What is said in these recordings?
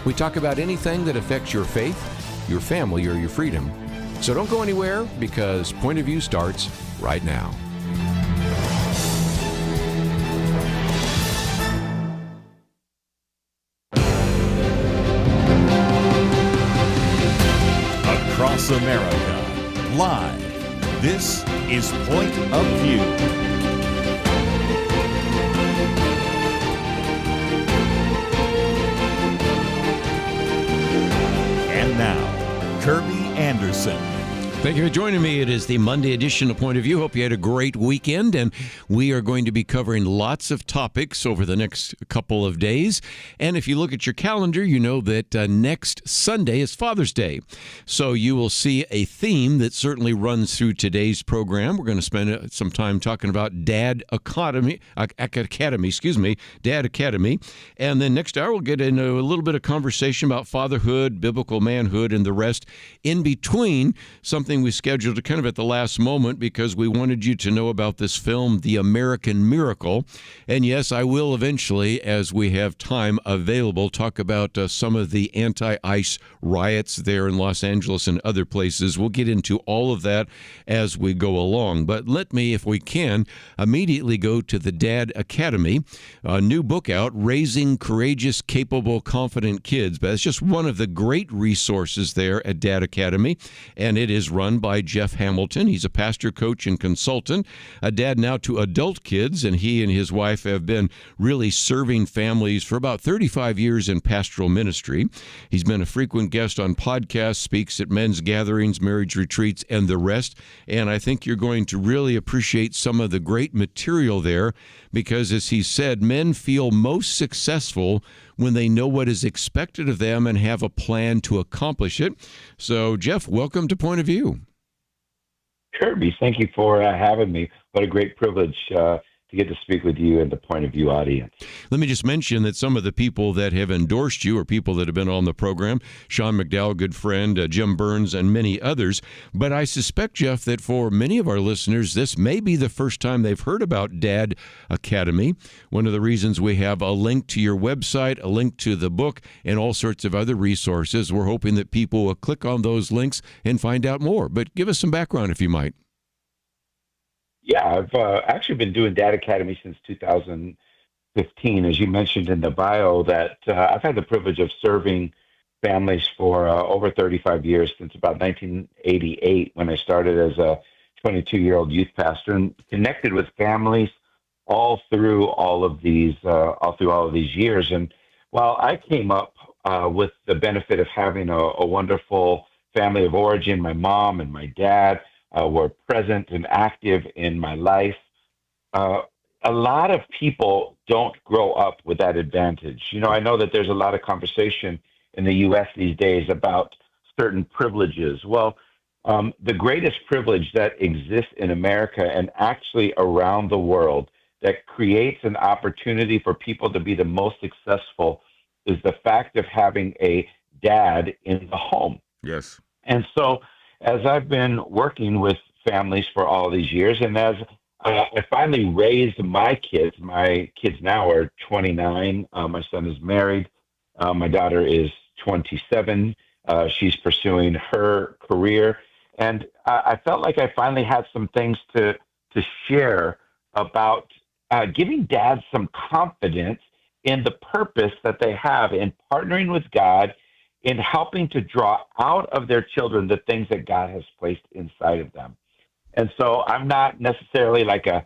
We talk about anything that affects your faith, your family, or your freedom. So don't go anywhere, because Point of View starts right now. Across America, live. This is Point of View. And now, Kerby Anderson. Thank you for joining me. It is the Monday edition of Point of View. Hope you had a great weekend, and we are going to be covering lots of topics over the next couple of days. And if you look at your calendar, you know that next Sunday is Father's Day. So you will see a theme that certainly runs through today's program. We're going to spend some time talking about Dad Academy, Dad Academy. And then next hour, we'll get into a little bit of conversation about fatherhood, biblical manhood, and the rest. In between, something we scheduled kind of at the last moment because we wanted you to know about this film, The American Miracle. And yes, I will eventually, as we have time available, talk about some of the anti-ICE riots there in Los Angeles and other places. We'll get into all of that as we go along. But let me, if we can, immediately go to the Dad Academy, a new book out, Raising Courageous, Capable, Confident Kids. But it's just one of the great resources there at Dad Academy, and it is run by Jeff Hamilton. He's a pastor, coach, and consultant, a dad now to adult kids, and he and his wife have been really serving families for about 35 years in pastoral ministry. He's been a frequent guest on podcasts, speaks at men's gatherings, marriage retreats, and the rest, and I think you're going to really appreciate some of the great material there because, as he said, men feel most successful when they know what is expected of them and have a plan to accomplish it. So, Jeff, welcome to Point of View. Kerby, thank you for having me. What a great privilege to get to speak with you and the Point of View audience. Let me just mention that some of the people that have endorsed you are people that have been on the program, Sean McDowell, good friend, Jim Burns, and many others. But I suspect, Jeff, that for many of our listeners, this may be the first time they've heard about Dad Academy. One of the reasons we have a link to your website, a link to the book, and all sorts of other resources. We're hoping that people will click on those links and find out more. But give us some background, if you might. Yeah, I've actually been doing Dad Academy since 2015. As you mentioned in the bio, that I've had the privilege of serving families for over 35 years, since about 1988, when I started as a 22-year-old youth pastor, and connected with families all through all of these years. And while I came up with the benefit of having a wonderful family of origin, my mom and my dad were present and active in my life. A lot of people don't grow up with that advantage. You know, I know that there's a lot of conversation in the U.S. these days about certain privileges. Well, the greatest privilege that exists in America and actually around the world that creates an opportunity for people to be the most successful is the fact of having a dad in the home. Yes. And so, as I've been working with families for all these years, and as I finally raised my kids now are 29. My son is married. My daughter is 27. She's pursuing her career. And I felt like I finally had some things to share about giving dads some confidence in the purpose that they have in partnering with God in helping to draw out of their children the things that God has placed inside of them. And so I'm not necessarily like a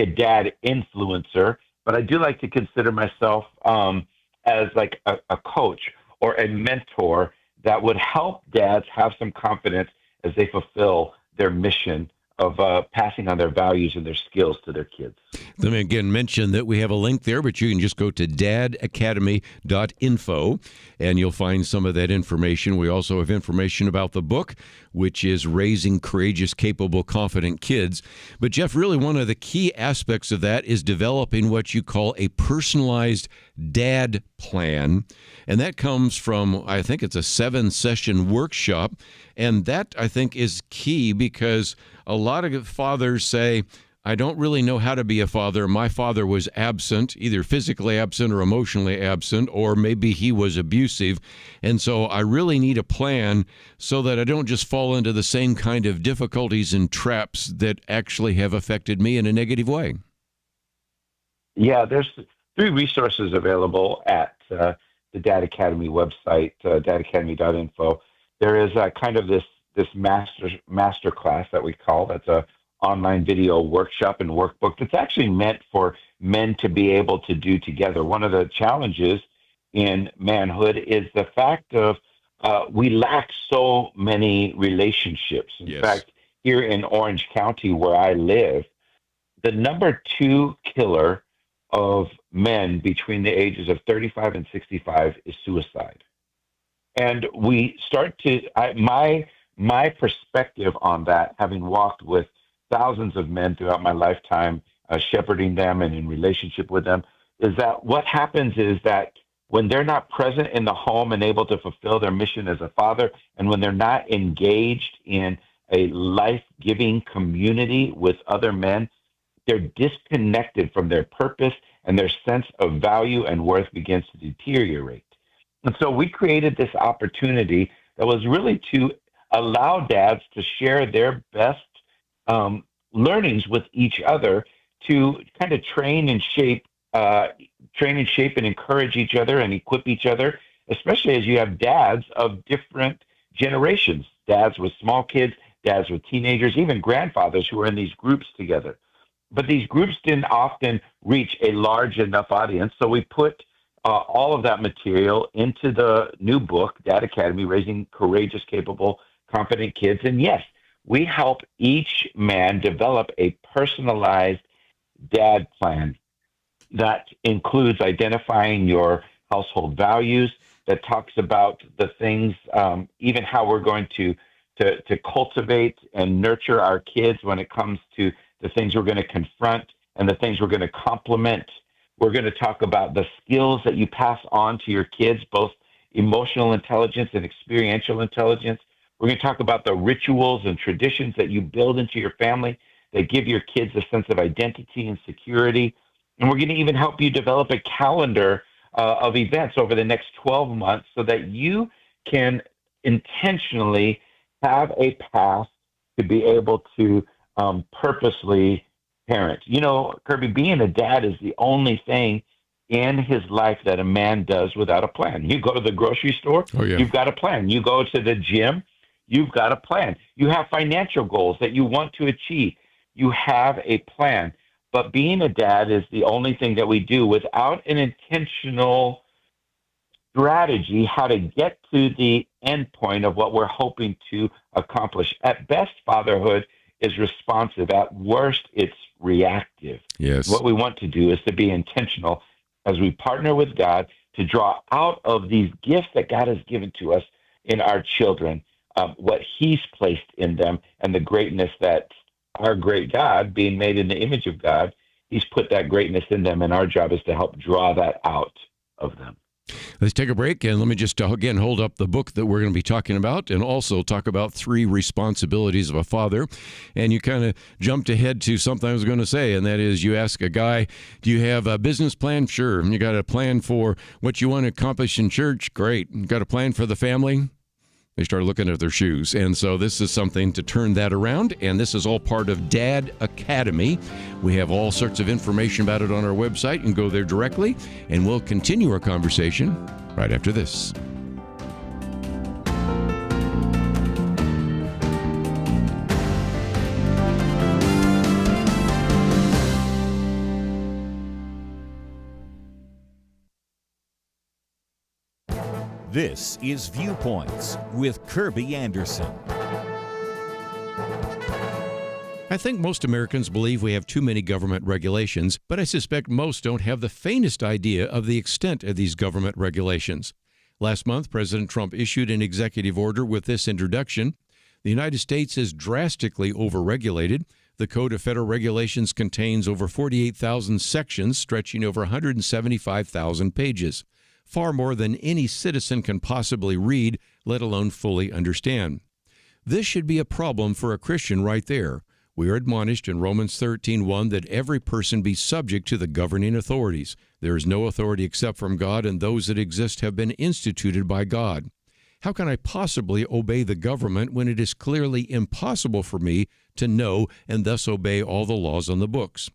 dad influencer, but I do like to consider myself as like a coach or a mentor that would help dads have some confidence as they fulfill their mission of passing on their values and their skills to their kids. Let me again mention that we have a link there, but you can just go to dadacademy.info and you'll find some of that information. We also have information about the book, which is Raising Courageous, Capable, Confident Kids. But Jeff, really one of the key aspects of that is developing what you call a personalized dad plan. And that comes from, I think it's a 7-session workshop. And that, I think, is key because a lot of fathers say, I don't really know how to be a father. My father was absent, either physically absent or emotionally absent, or maybe he was abusive. And so I really need a plan so that I don't just fall into the same kind of difficulties and traps that actually have affected me in a negative way. Yeah, there's 3 resources available at the Dad Academy website, dadacademy.info. There is kind of this master class that we call, that's a online video workshop and workbook that's actually meant for men to be able to do together. One of the challenges in manhood is the fact of we lack so many relationships. In fact, here in Orange County, where I live, the number 2 killer of men between the ages of 35 and 65 is suicide. And we start to, my perspective on that, having walked with thousands of men throughout my lifetime, shepherding them and in relationship with them, is that what happens is that when they're not present in the home and able to fulfill their mission as a father, and when they're not engaged in a life-giving community with other men, they're disconnected from their purpose, and their sense of value and worth begins to deteriorate. And so we created this opportunity that was really to allow dads to share their best learnings with each other, to kind of train and shape and encourage each other and equip each other, especially as you have dads of different generations, dads with small kids, dads with teenagers, even grandfathers who are in these groups together. But these groups didn't often reach a large enough audience, so we put all of that material into the new book, Dad Academy, Raising Courageous, Capable, Confident Kids. And yes, we help each man develop a personalized dad plan that includes identifying your household values, that talks about the things, even how we're going to cultivate and nurture our kids when it comes to the things we're going to confront and the things we're going to complement. We're going to talk about the skills that you pass on to your kids, both emotional intelligence and experiential intelligence. We're going to talk about the rituals and traditions that you build into your family that give your kids a sense of identity and security. And we're going to even help you develop a calendar of events over the next 12 months so that you can intentionally have a path to be able to purposely parent. You know, Kerby, being a dad is the only thing in his life that a man does without a plan. You go to the grocery store, you've got a plan. You go to the gym, you've got a plan. You have financial goals that you want to achieve. You have a plan. But being a dad is the only thing that we do without an intentional strategy how to get to the end point of what we're hoping to accomplish. At best, fatherhood is responsive. At worst, it's reactive. Yes. What we want to do is to be intentional as we partner with God to draw out of these gifts that God has given to us in our children, what He's placed in them, and the greatness that our great God, being made in the image of God, He's put that greatness in them, and our job is to help draw that out of them. Let's take a break, and let me just again hold up the book that we're going to be talking about, and also talk about 3 responsibilities of a father. And you kind of jumped ahead to something I was going to say, and that is, you ask a guy, do you have a business plan? Sure. You got a plan for what you want to accomplish in church? Great. You got a plan for the family? They start looking at their shoes. And so this is something to turn that around, and this is all part of Dad Academy. We have all sorts of information about it on our website. You can go there directly, and we'll continue our conversation right after this. This is Viewpoints with Kerby Anderson. I think most Americans believe we have too many government regulations, but I suspect most don't have the faintest idea of the extent of these government regulations. Last month, President Trump issued an executive order with this introduction. The United States is drastically overregulated. The Code of Federal Regulations contains over 48,000 sections stretching over 175,000 pages. Far more than any citizen can possibly read, let alone fully understand. This should be a problem for a Christian right there. We are admonished in Romans 13:1 that every person be subject to the governing authorities. There is no authority except from God, and those that exist have been instituted by God. How can I possibly obey the government when it is clearly impossible for me to know and thus obey all the laws on the books?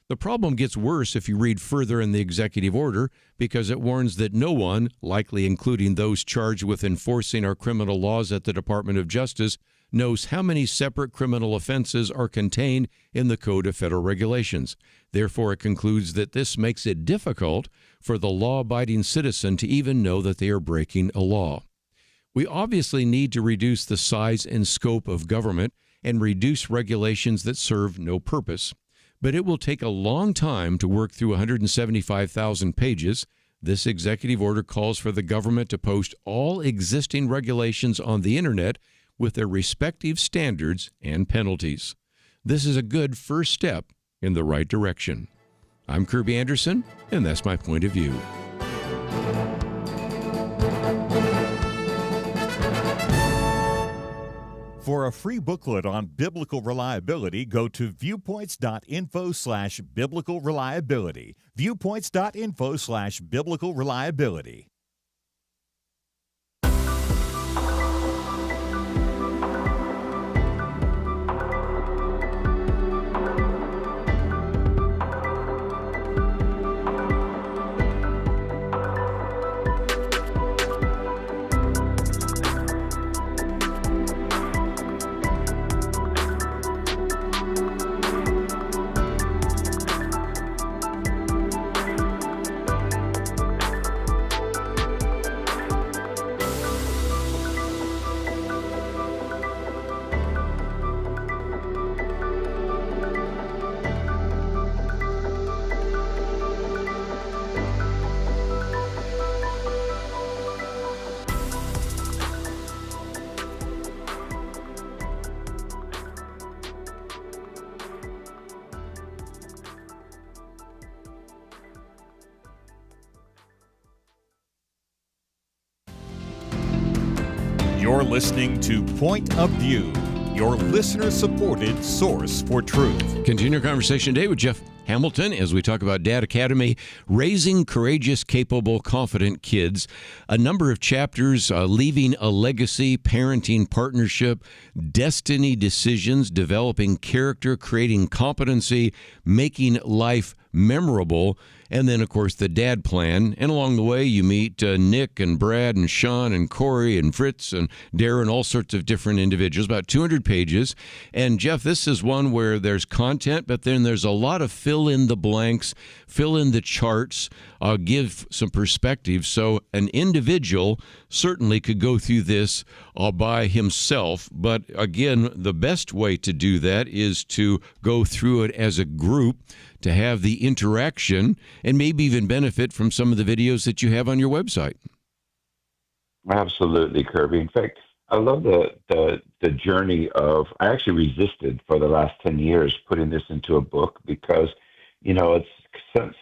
The problem gets worse if you read further in the executive order, because it warns that no one, likely including those charged with enforcing our criminal laws at the Department of Justice, knows how many separate criminal offenses are contained in the Code of Federal Regulations. Therefore, it concludes that this makes it difficult for the law-abiding citizen to even know that they are breaking a law. We obviously need to reduce the size and scope of government and reduce regulations that serve no purpose. But it will take a long time to work through 175,000 pages. This executive order calls for the government to post all existing regulations on the Internet with their respective standards and penalties. This is a good first step in the right direction. I'm Kerby Anderson, and that's my point of view. For a free booklet on biblical reliability, go to viewpoints.info/biblical reliability. Viewpoints.info/biblical reliability. You're listening to Point of View, your listener-supported source for truth. Continue our conversation today with Jeff Hamilton as we talk about Dad Academy, raising courageous, capable, confident kids. A number of chapters, leaving a legacy, parenting partnership, destiny decisions, developing character, creating competency, making life memorable, and then, of course, the dad plan. And along the way, you meet Nick and Brad and Sean and Corey and Fritz and Darren, all sorts of different individuals, about 200 pages. And, Jeff, this is one where there's content, but then there's a lot of fill in the blanks, fill in the charts, give some perspective. So an individual certainly could go through this all by himself. But, again, the best way to do that is to go through it as a group, to have the interaction, and maybe even benefit from some of the videos that you have on your website. Absolutely, Kerby. In fact, I love the journey of, I actually resisted for the last 10 years putting this into a book because, it's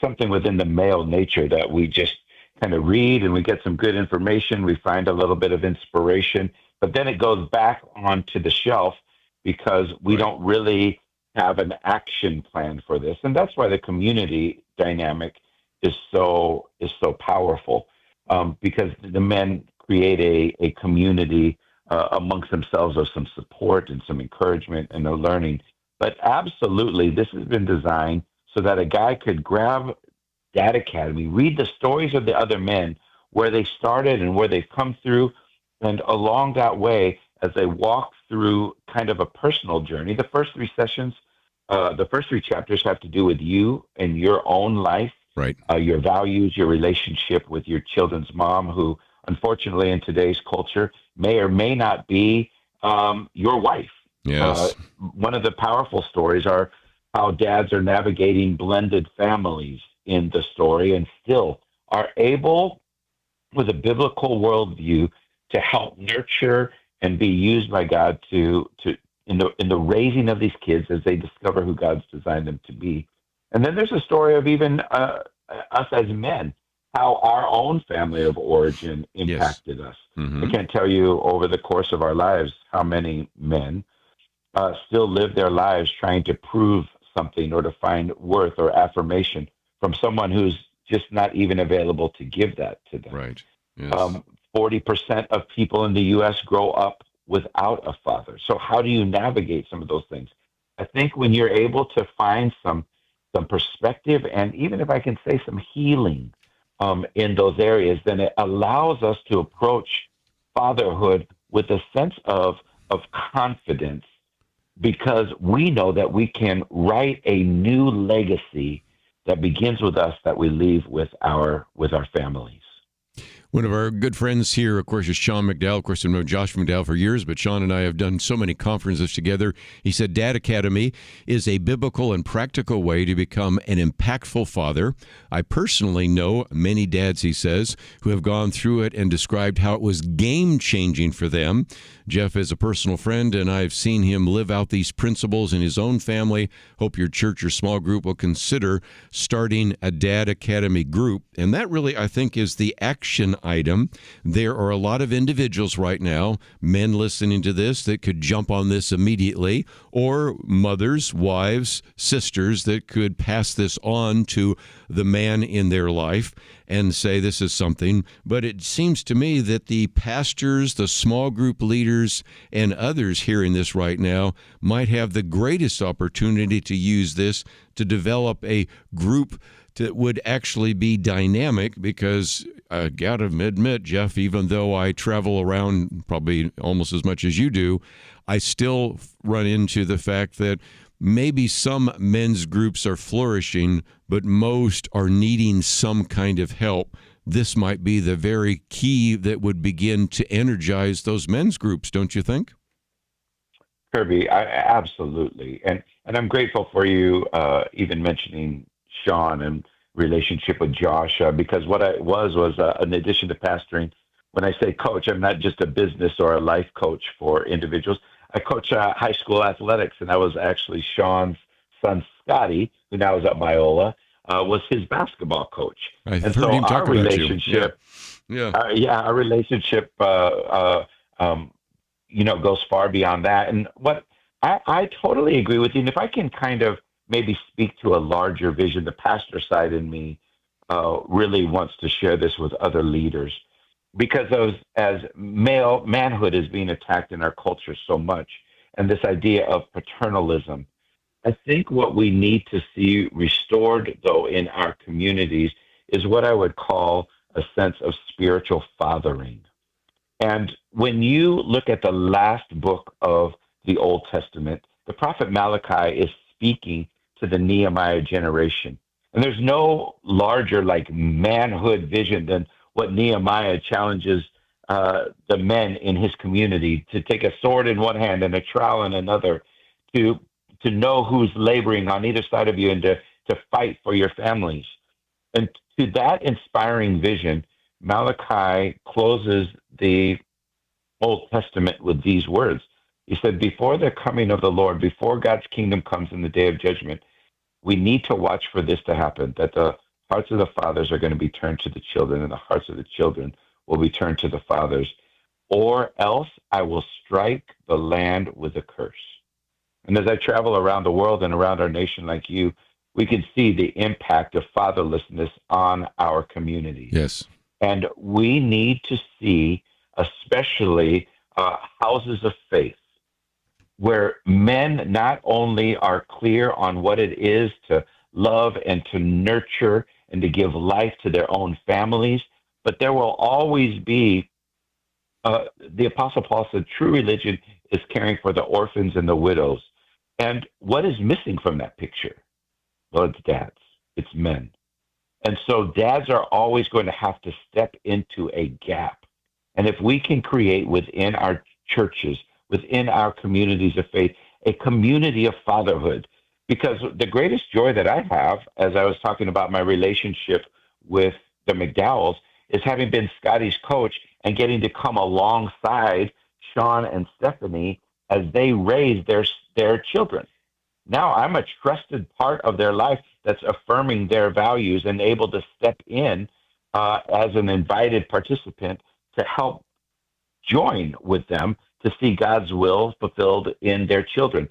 something within the male nature that we just kind of read and we get some good information. We find a little bit of inspiration, but then it goes back onto the shelf because we don't really have an action plan for this. And that's why the community dynamic is so powerful, because the men create a community amongst themselves of some support and some encouragement and no learning. But absolutely, this has been designed so that a guy could grab Dad Academy, read the stories of the other men, where they started and where they've come through, and along that way, as they walk through kind of a personal journey. The first three sessions, the first three chapters have to do with you and your own life, right? Your values, your relationship with your children's mom, who unfortunately in today's culture may or may not be your wife. Yes. One of the powerful stories are how dads are navigating blended families in the story and still are able, with a biblical worldview, to help nurture and be used by God in the raising of these kids as they discover who God's designed them to be. And then there's a story of even us as men, how our own family of origin impacted us. Mm-hmm. I can't tell you over the course of our lives how many men still live their lives trying to prove something or to find worth or affirmation from someone who's just not even available to give that to them. Right. Yes. 40% of people in the U.S. grow up without a father. So how do you navigate some of those things? I think when you're able to find some perspective and even if I can say some healing in those areas, then it allows us to approach fatherhood with a sense of confidence because we know that we can write a new legacy that begins with us that we leave with our families. One of our good friends here, of course, is Sean McDowell. Of course, I've known Josh McDowell for years, but Sean and I have done so many conferences together. He said Dad Academy is a biblical and practical way to become an impactful father. I personally know many dads, he says, who have gone through it and described how it was game-changing for them. Jeff is a personal friend, and I've seen him live out these principles in his own family. Hope your church or small group will consider starting a Dad Academy group. And that really, I think, is the action item. There are a lot of individuals right now, men listening to this, that could jump on this immediately, or mothers, wives, sisters that could pass this on to the man in their life and say this is something. But it seems to me that the pastors, the small group leaders, and others hearing this right now might have the greatest opportunity to use this to develop a group that would actually be dynamic because I got to admit, Jeff, even though I travel around probably almost as much as you do, I still run into the fact that maybe some men's groups are flourishing, but most are needing some kind of help. This might be the very key that would begin to energize those men's groups, don't you think? Kerby, absolutely. And I'm grateful for you even mentioning Sean and relationship with Josh, because what I was in addition to pastoring, when I say coach, I'm not just a business or a life coach for individuals. I coach high school athletics, and I was actually Sean's son, Scotty, who now is at Biola, was his basketball coach. I've heard him talk about you. Yeah. Our relationship, goes far beyond that. And what I totally agree with you. And if I can kind of maybe speak to a larger vision, the pastor side in me really wants to share this with other leaders because as manhood is being attacked in our culture so much, and this idea of paternalism. I think what we need to see restored, though, in our communities is what I would call a sense of spiritual fathering. And when you look at the last book of the Old Testament, the prophet Malachi is speaking to the Nehemiah generation. And there's no larger manhood vision than what Nehemiah challenges the men in his community to take a sword in one hand and a trowel in another, to know who's laboring on either side of you and to fight for your families. And to that inspiring vision, Malachi closes the Old Testament with these words. He said, before the coming of the Lord, before God's kingdom comes in the day of judgment, we need to watch for this to happen, that the hearts of the fathers are going to be turned to the children, and the hearts of the children will be turned to the fathers, or else I will strike the land with a curse. And as I travel around the world and around our nation like you, we can see the impact of fatherlessness on our communities. Yes. And we need to see, especially houses of faith, where men not only are clear on what it is to love and to nurture and to give life to their own families, but there will always be, the Apostle Paul said, true religion is caring for the orphans and the widows. And what is missing from that picture? Well, it's dads, it's men. And so dads are always going to have to step into a gap. And if we can create within our churches, within our communities of faith, a community of fatherhood, because the greatest joy that I have, as I was talking about my relationship with the McDowells, is having been Scotty's coach and getting to come alongside Sean and Stephanie as they raise their children. Now I'm a trusted part of their life that's affirming their values and able to step in as an invited participant to help join with them to see God's will fulfilled in their children.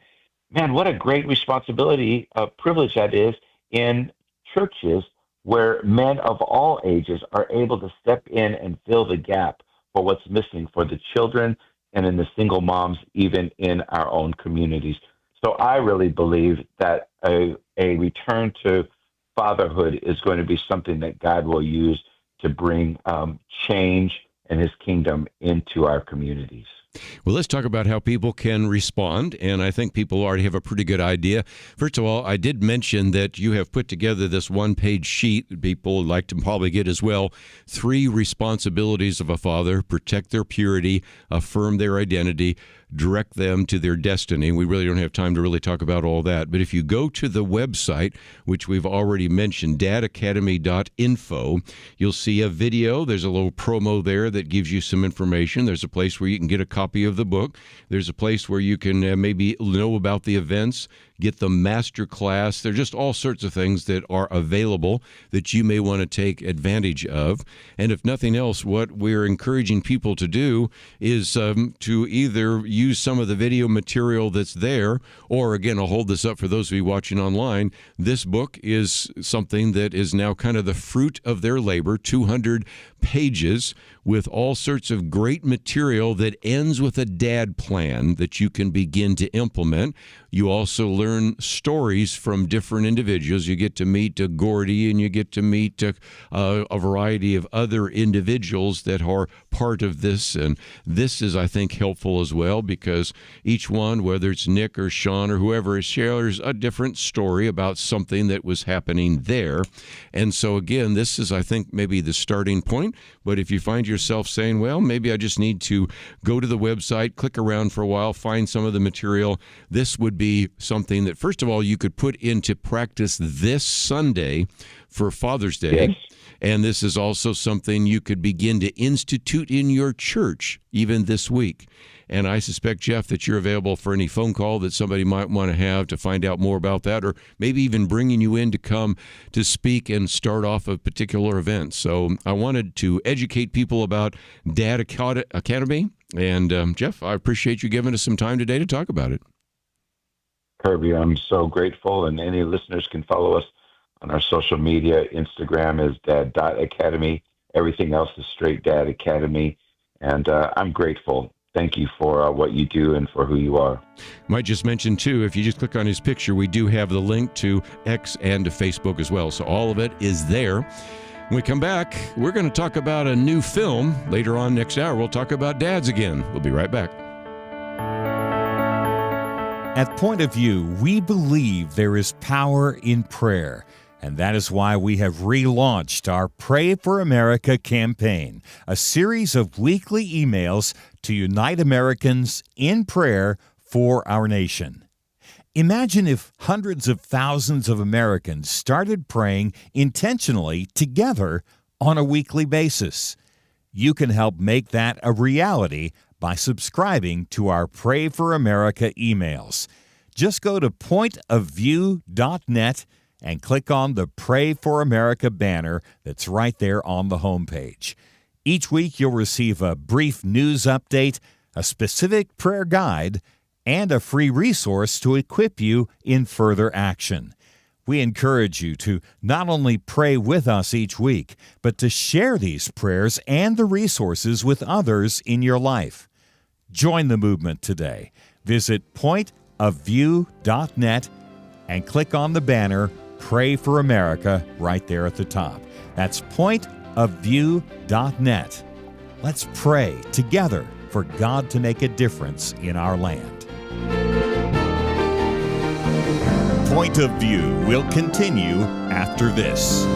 Man, what a great responsibility, privilege that is in churches where men of all ages are able to step in and fill the gap for what's missing for the children and in the single moms, even in our own communities. So I really believe that a return to fatherhood is going to be something that God will use to bring change and his kingdom into our communities. Well, let's talk about how people can respond, and I think people already have a pretty good idea. First of all, I did mention that you have put together this one-page sheet that people would like to probably get as well. 3 responsibilities of a father: protect their purity, affirm their identity, direct them to their destiny. We really don't have time to really talk about all that. But if you go to the website, which we've already mentioned, dadacademy.info, you'll see a video. There's a little promo there that gives you some information. There's a place where you can get a copy of the book. There's a place where you can maybe know about the events, get the master class. There's just all sorts of things that are available that you may want to take advantage of. And if nothing else, what we're encouraging people to do is to either use some of the video material that's there, or again, I'll hold this up for those of you watching online. This book is something that is now kind of the fruit of their labor, 200 pages with all sorts of great material that ends with a dad plan that you can begin to implement. You also learn stories from different individuals. You get to meet Gordy, and you get to meet a variety of other individuals that are part of this. And this is, I think, helpful as well, because each one, whether it's Nick or Sean or whoever, shares a different story about something that was happening there. And so, again, this is, I think, maybe the starting point. But if you find yourself saying, well, maybe I just need to go to the website, click around for a while, find some of the material, this would be something that, first of all, you could put into practice this Sunday for Father's Day. Yes. And this is also something you could begin to institute in your church even this week. And I suspect, Jeff, that you're available for any phone call that somebody might want to have to find out more about that, or maybe even bringing you in to come to speak and start off a particular event. So I wanted to educate people about Dad Academy. And Jeff, I appreciate you giving us some time today to talk about it. Kerby, I'm so grateful, and any listeners can follow us on our social media. Instagram is dad.academy. Everything else is straight Dad Academy. And I'm grateful. Thank you for what you do and for who you are. Might just mention, too, if you just click on his picture, we do have the link to X and to Facebook as well. So all of it is there. When we come back, we're going to talk about a new film. Later on next hour, we'll talk about dads again. We'll be right back. At Point of View, we believe there is power in prayer. And that is why we have relaunched our Pray for America campaign, a series of weekly emails to unite Americans in prayer for our nation. Imagine if hundreds of thousands of Americans started praying intentionally together on a weekly basis. You can help make that a reality by subscribing to our Pray for America emails. Just go to pointofview.net and click on the Pray for America banner that's right there on the homepage. Each week you'll receive a brief news update, a specific prayer guide, and a free resource to equip you in further action. We encourage you to not only pray with us each week, but to share these prayers and the resources with others in your life. Join the movement today. Visit pointofview.net and click on the banner Pray for America right there at the top. That's pointofview.net. Let's pray together for God to make a difference in our land. Point of View will continue after this.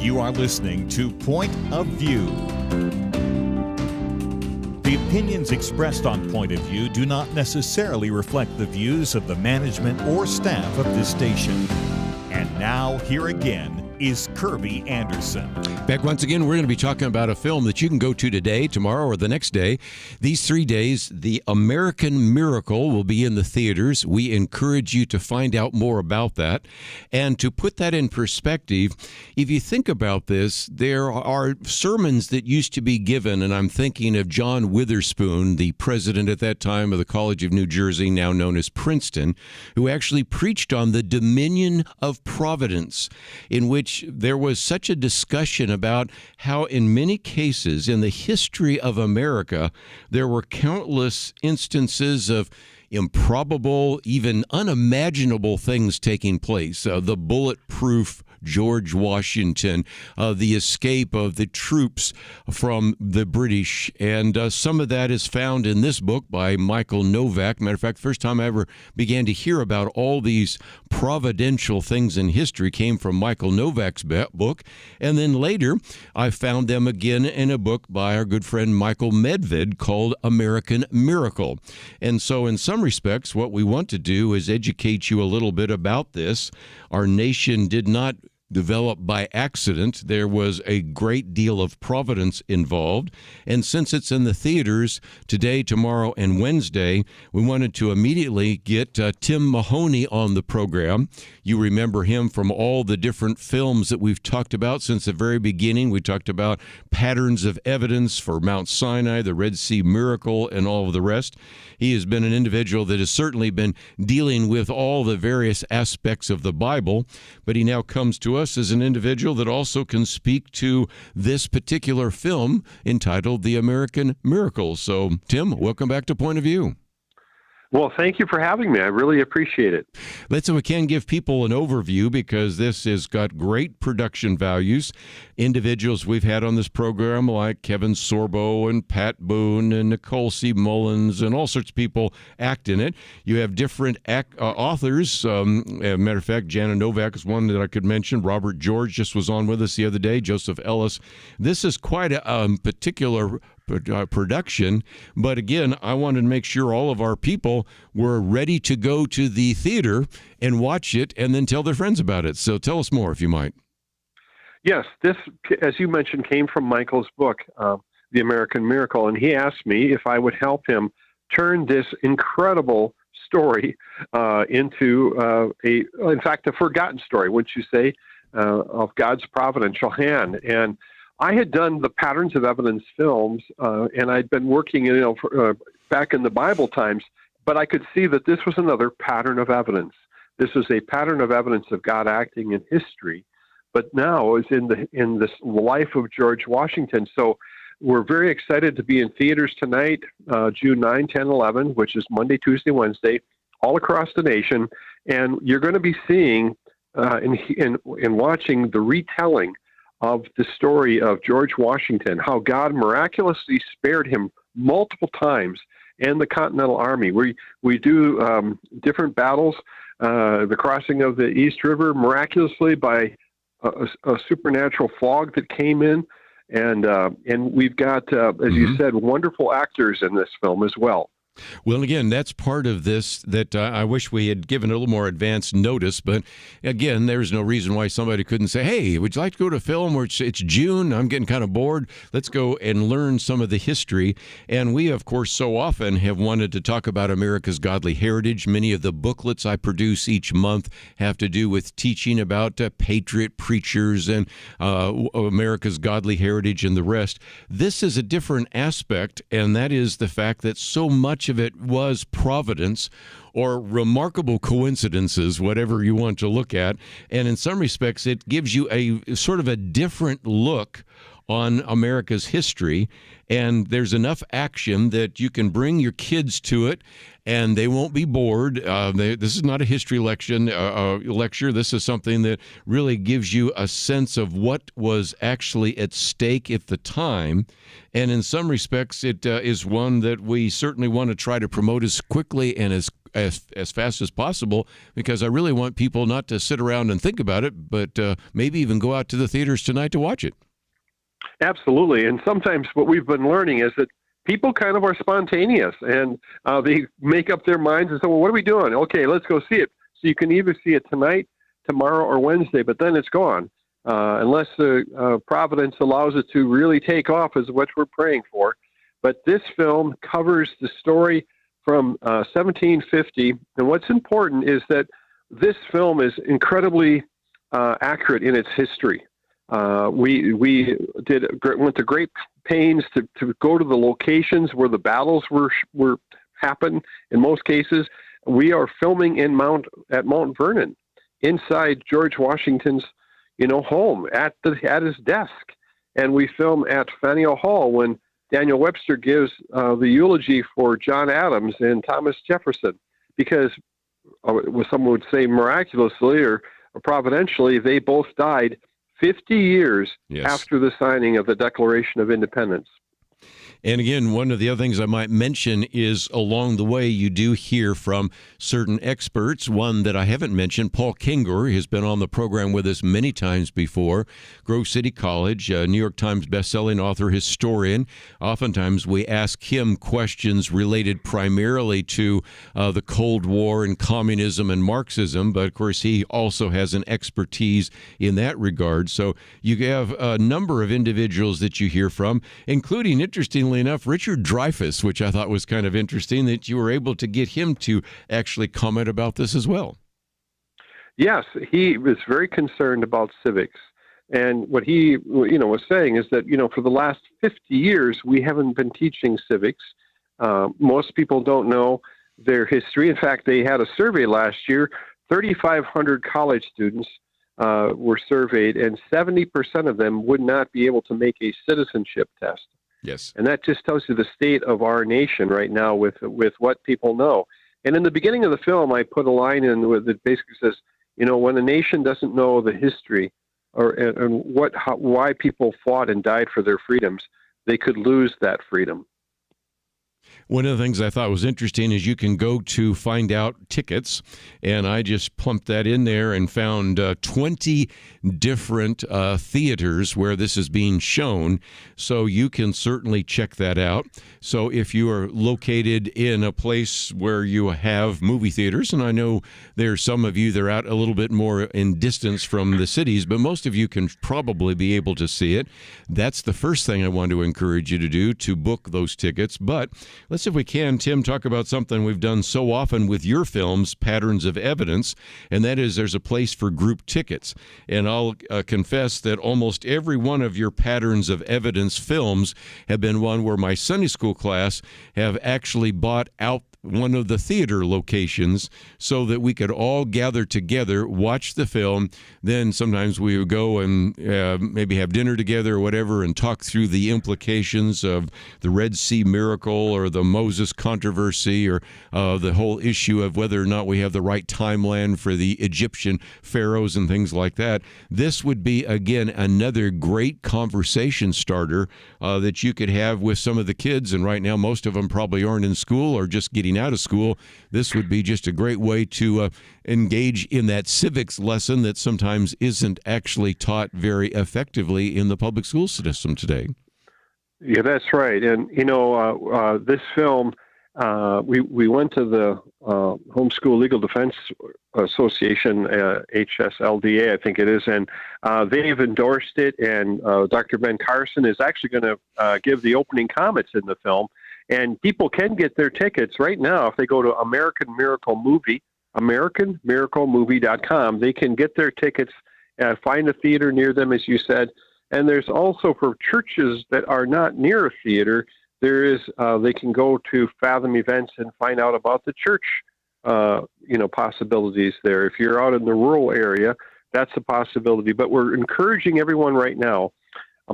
You are listening to Point of View. The opinions expressed on Point of View do not necessarily reflect the views of the management or staff of this station. And now, here again is Kerby Anderson. Back once again, we're going to be talking about a film that you can go to today, tomorrow, or the next day. These 3 days, The American Miracle will be in the theaters. We encourage you to find out more about that. And to put that in perspective, if you think about this, there are sermons that used to be given, and I'm thinking of John Witherspoon, the president at that time of the College of New Jersey, now known as Princeton, who actually preached on the dominion of providence, in which there was such a discussion about how in many cases in the history of America, there were countless instances of improbable, even unimaginable things taking place. The bulletproof George Washington, the escape of the troops from the British. And some of that is found in this book by Michael Novak. Matter of fact, the first time I ever began to hear about all these providential things in history came from Michael Novak's book. And then later, I found them again in a book by our good friend Michael Medved called American Miracle. And so in some respects, what we want to do is educate you a little bit about this. Our nation did not developed by accident. There was a great deal of providence involved. And since it's in the theaters today, tomorrow, and Wednesday, we wanted to immediately get Tim Mahoney on the program. You remember him from all the different films that we've talked about since the very beginning. We talked about patterns of evidence for Mount Sinai, the Red Sea miracle, and all of the rest. He has been an individual that has certainly been dealing with all the various aspects of the Bible, but he now comes to us as an individual that also can speak to this particular film entitled The American Miracle. So, Tim, welcome back to Point of View. Well, thank you for having me. I really appreciate it. Let's, we can give people an overview because this has got great production values. Individuals we've had on this program like Kevin Sorbo and Pat Boone and Nicole C. Mullins and all sorts of people act in it. You have different authors. Matter of fact, Jana Novak is one that I could mention. Robert George just was on with us the other day. Joseph Ellis. This is quite a particular production, but again, I wanted to make sure all of our people were ready to go to the theater and watch it and then tell their friends about it. So tell us more, if you might. Yes, this, as you mentioned, came from Michael's book, The American Miracle, and he asked me if I would help him turn this incredible story into in fact, a forgotten story, wouldn't you say, of God's providential hand. And I had done the Patterns of Evidence films, and I'd been working, back in the Bible times, but I could see that this was another pattern of evidence. This was a pattern of evidence of God acting in history, but now is in this life of George Washington. So we're very excited to be in theaters tonight, June 9, 10, 11, which is Monday, Tuesday, Wednesday, all across the nation, and you're going to be seeing and watching the retelling of the story of George Washington, how God miraculously spared him multiple times, and the Continental Army. We do different battles, the crossing of the East River miraculously by a supernatural fog that came in, and we've got, as you said, wonderful actors in this film as well. Well, again, that's part of this that I wish we had given a little more advance notice. But again, there's no reason why somebody couldn't say, hey, would you like to go to a film where it's June? I'm getting kind of bored. Let's go and learn some of the history. And we, of course, so often have wanted to talk about America's godly heritage. Many of the booklets I produce each month have to do with teaching about patriot preachers and America's godly heritage and the rest. This is a different aspect, and that is the fact that so much of it was providence or remarkable coincidences, whatever you want to look at. And in some respects, it gives you a sort of a different look on America's history. And there's enough action that you can bring your kids to it and they won't be bored. This is not a history lecture. This is something that really gives you a sense of what was actually at stake at the time. And in some respects, it is one that we certainly want to try to promote as quickly and as as fast as possible, because I really want people not to sit around and think about it, but maybe even go out to the theaters tonight to watch it. Absolutely. And sometimes what we've been learning is that people kind of are spontaneous, and they make up their minds and say, well, what are we doing? Okay, let's go see it. So you can either see it tonight, tomorrow, or Wednesday, but then it's gone. Unless Providence allows it to really take off, is what we're praying for. But this film covers the story from 1750, and what's important is that this film is incredibly accurate in its history. We went to great pains to go to the locations where the battles were happened. In most cases, we are filming at Mount Vernon, inside George Washington's home at his desk, and we film at Faneuil Hall when Daniel Webster gives the eulogy for John Adams and Thomas Jefferson, because someone would say miraculously or providentially, they both died 50 years after the signing of the Declaration of Independence. And again, one of the other things I might mention is along the way, you do hear from certain experts. One that I haven't mentioned, Paul Kengor, has been on the program with us many times before. Grove City College, New York Times bestselling author, historian. Oftentimes we ask him questions related primarily to the Cold War and communism and Marxism, but of course he also has an expertise in that regard. So you have a number of individuals that you hear from, including, interestingly enough, Richard Dreyfuss, which I thought was kind of interesting that you were able to get him to actually comment about this as well. Yes, he was very concerned about civics. And what he was saying is that, for the last 50 years, we haven't been teaching civics. Most people don't know their history. In fact, they had a survey last year. 3,500 college students were surveyed, and 70% of them would not be able to make a citizenship test. Yes. And that just tells you the state of our nation right now with what people know. And in the beginning of the film, I put a line in that basically says, when a nation doesn't know the history and why people fought and died for their freedoms, they could lose that freedom. One of the things I thought was interesting is you can go to find out tickets, and I just plumped that in there and found 20 different theaters where this is being shown, so you can certainly check that out. So if you are located in a place where you have movie theaters, and I know there's some of you that are out a little bit more in distance from the cities, but most of you can probably be able to see it. That's the first thing I want to encourage you to do, to book those tickets. But let's, if we can, Tim, talk about something we've done so often with your films, Patterns of Evidence, and that is there's a place for group tickets. And I'll confess that almost every one of your Patterns of Evidence films have been one where my Sunday school class have actually bought out one of the theater locations so that we could all gather together, watch the film. Then sometimes we would go and maybe have dinner together or whatever and talk through the implications of the Red Sea miracle or the Moses controversy or the whole issue of whether or not we have the right timeline for the Egyptian pharaohs and things like that. This would be, again, another great conversation starter that you could have with some of the kids. And right now, most of them probably aren't in school or just getting out of school. This would be just a great way to engage in that civics lesson that sometimes isn't actually taught very effectively in the public school system today. Yeah, that's right. And, this film, we went to the Homeschool Legal Defense Association, HSLDA, I think it is, and they've endorsed it, and Dr. Ben Carson is actually going to give the opening comments in the film. And people can get their tickets right now if they go to American Miracle Movie, AmericanMiracleMovie.com. They can get their tickets, find a theater near them, as you said. And there's also for churches that are not near a theater, there is they can go to Fathom Events and find out about the church, possibilities there. If you're out in the rural area, that's a possibility. But we're encouraging everyone right now.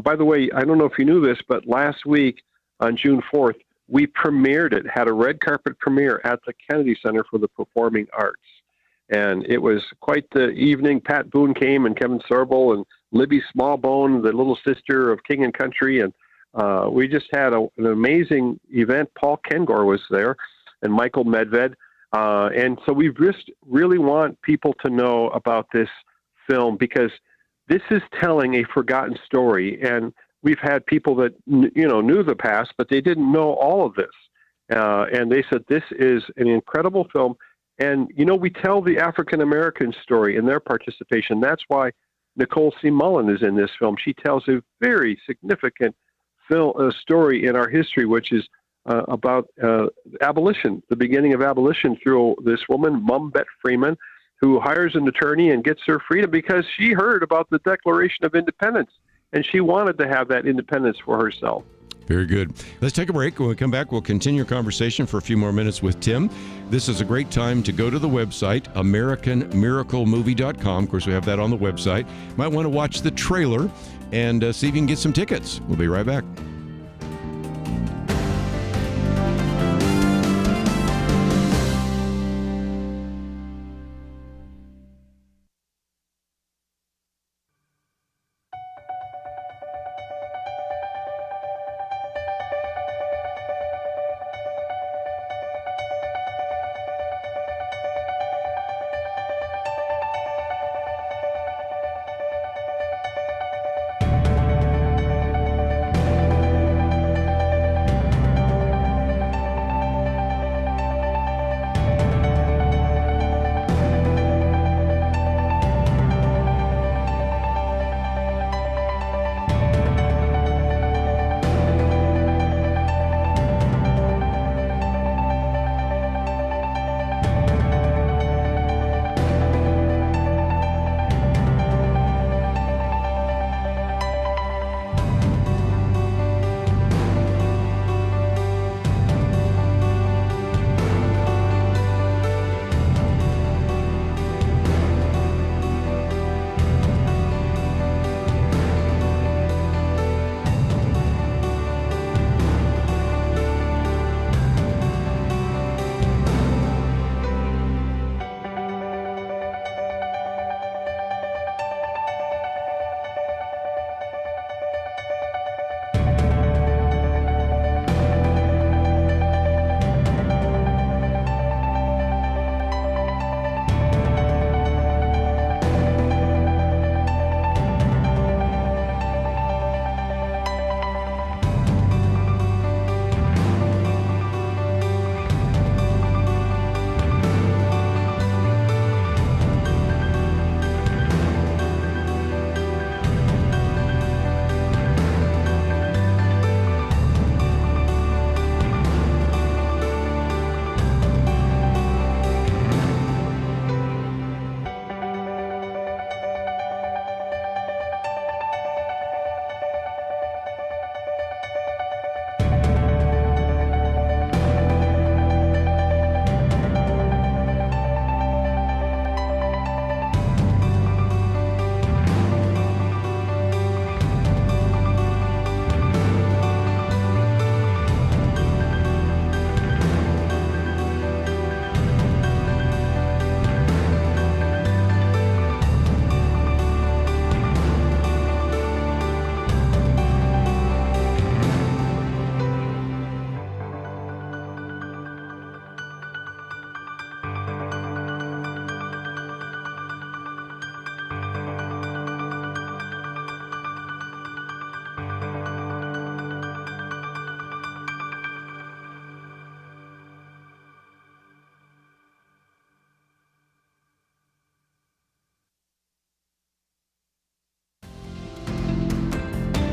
By the way, I don't know if you knew this, but last week on June 4th, we premiered it, had a red carpet premiere at the Kennedy Center for the Performing Arts. And it was quite the evening. Pat Boone came and Kevin Sorbo and Libby Smallbone, the little sister of King and Country. And we just had an amazing event. Paul Kengor was there and Michael Medved. And so we just really want people to know about this film, because this is telling a forgotten story. And we've had people that, knew the past, but they didn't know all of this. And they said, this is an incredible film. And, we tell the African-American story in their participation. That's why Nicole C. Mullen is in this film. She tells a very significant story in our history, which is about abolition, the beginning of abolition, through this woman, Mum Bet Freeman, who hires an attorney and gets her freedom because she heard about the Declaration of Independence, and she wanted to have that independence for herself. Very good. Let's take a break. When we come back, we'll continue our conversation for a few more minutes with Tim. This is a great time to go to the website, AmericanMiracleMovie.com. Of course, we have that on the website. Might want to watch the trailer and see if you can get some tickets. We'll be right back.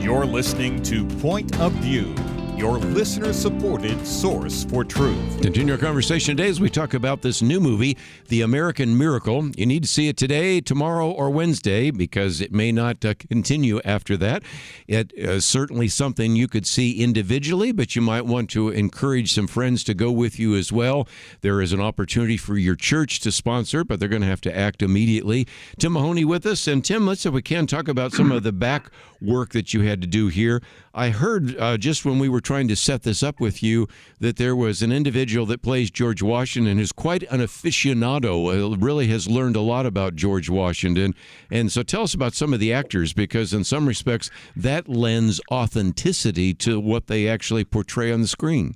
You're listening to Point of View, your listener-supported source for truth. Continue our conversation today as we talk about this new movie, The American Miracle. You need to see it today, tomorrow, or Wednesday because it may not continue after that. It is certainly something you could see individually, but you might want to encourage some friends to go with you as well. There is an opportunity for your church to sponsor, but they're going to have to act immediately. Tim Mahoney with us. And Tim, let's, if we can, talk about some of the back work that you had to do here. I heard just when we were trying to set this up with you that there was an individual that plays George Washington who's quite an aficionado, really has learned a lot about George Washington. And so tell us about some of the actors, because in some respects that lends authenticity to what they actually portray on the screen.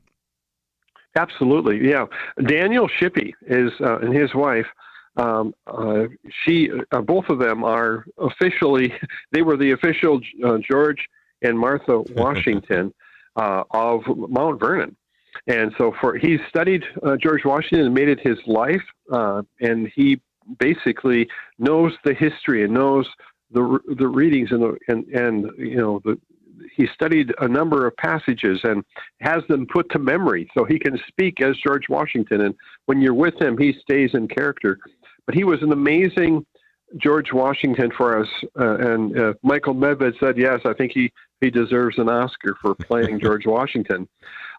Absolutely, yeah. Daniel Shippey is and his wife. Both of them are officially. They were the official George and Martha Washington of Mount Vernon, and so he studied George Washington and made it his life, and he basically knows the history and knows the readings and he studied a number of passages and has them put to memory so he can speak as George Washington. And when you're with him, he stays in character. But he was an amazing George Washington for us. And Michael Medved said, yes, I think he deserves an Oscar for playing George Washington.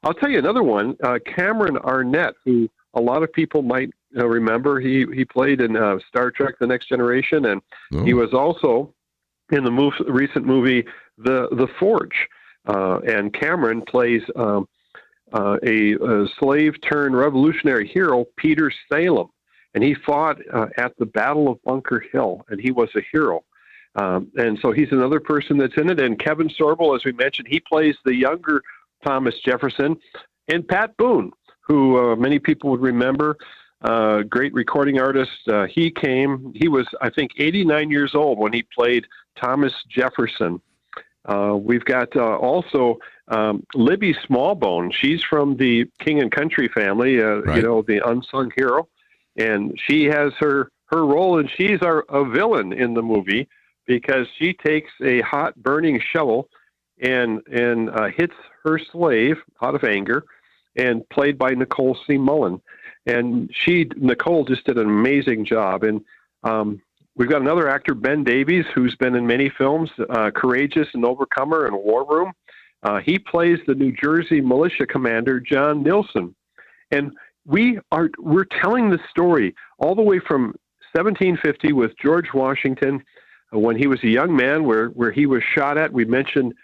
I'll tell you another one, Cameron Arnett, who a lot of people might remember. He played in Star Trek: The Next Generation, and he was also in the recent movie The Forge. And Cameron plays a slave turned revolutionary hero, Peter Salem, and he fought at the Battle of Bunker Hill, and he was a hero. And so he's another person that's in it. And Kevin Sorbo, as we mentioned, he plays the younger Thomas Jefferson. And Pat Boone, who many people would remember, great recording artist. He was, I think, 89 years old when he played Thomas Jefferson. We've got also Libby Smallbone. She's from the King and Country family, right. The unsung hero. And she has her role, and she's a villain in the movie because she takes a hot burning shovel and hits her slave out of anger, and played by Nicole C. Mullen. And Nicole just did an amazing job. And we've got another actor, Ben Davies, who's been in many films, Courageous and Overcomer and War Room. He plays the New Jersey militia commander, John Nilsson. And we're telling the story all the way from 1750 with George Washington, when he was a young man, where he was shot at. We mentioned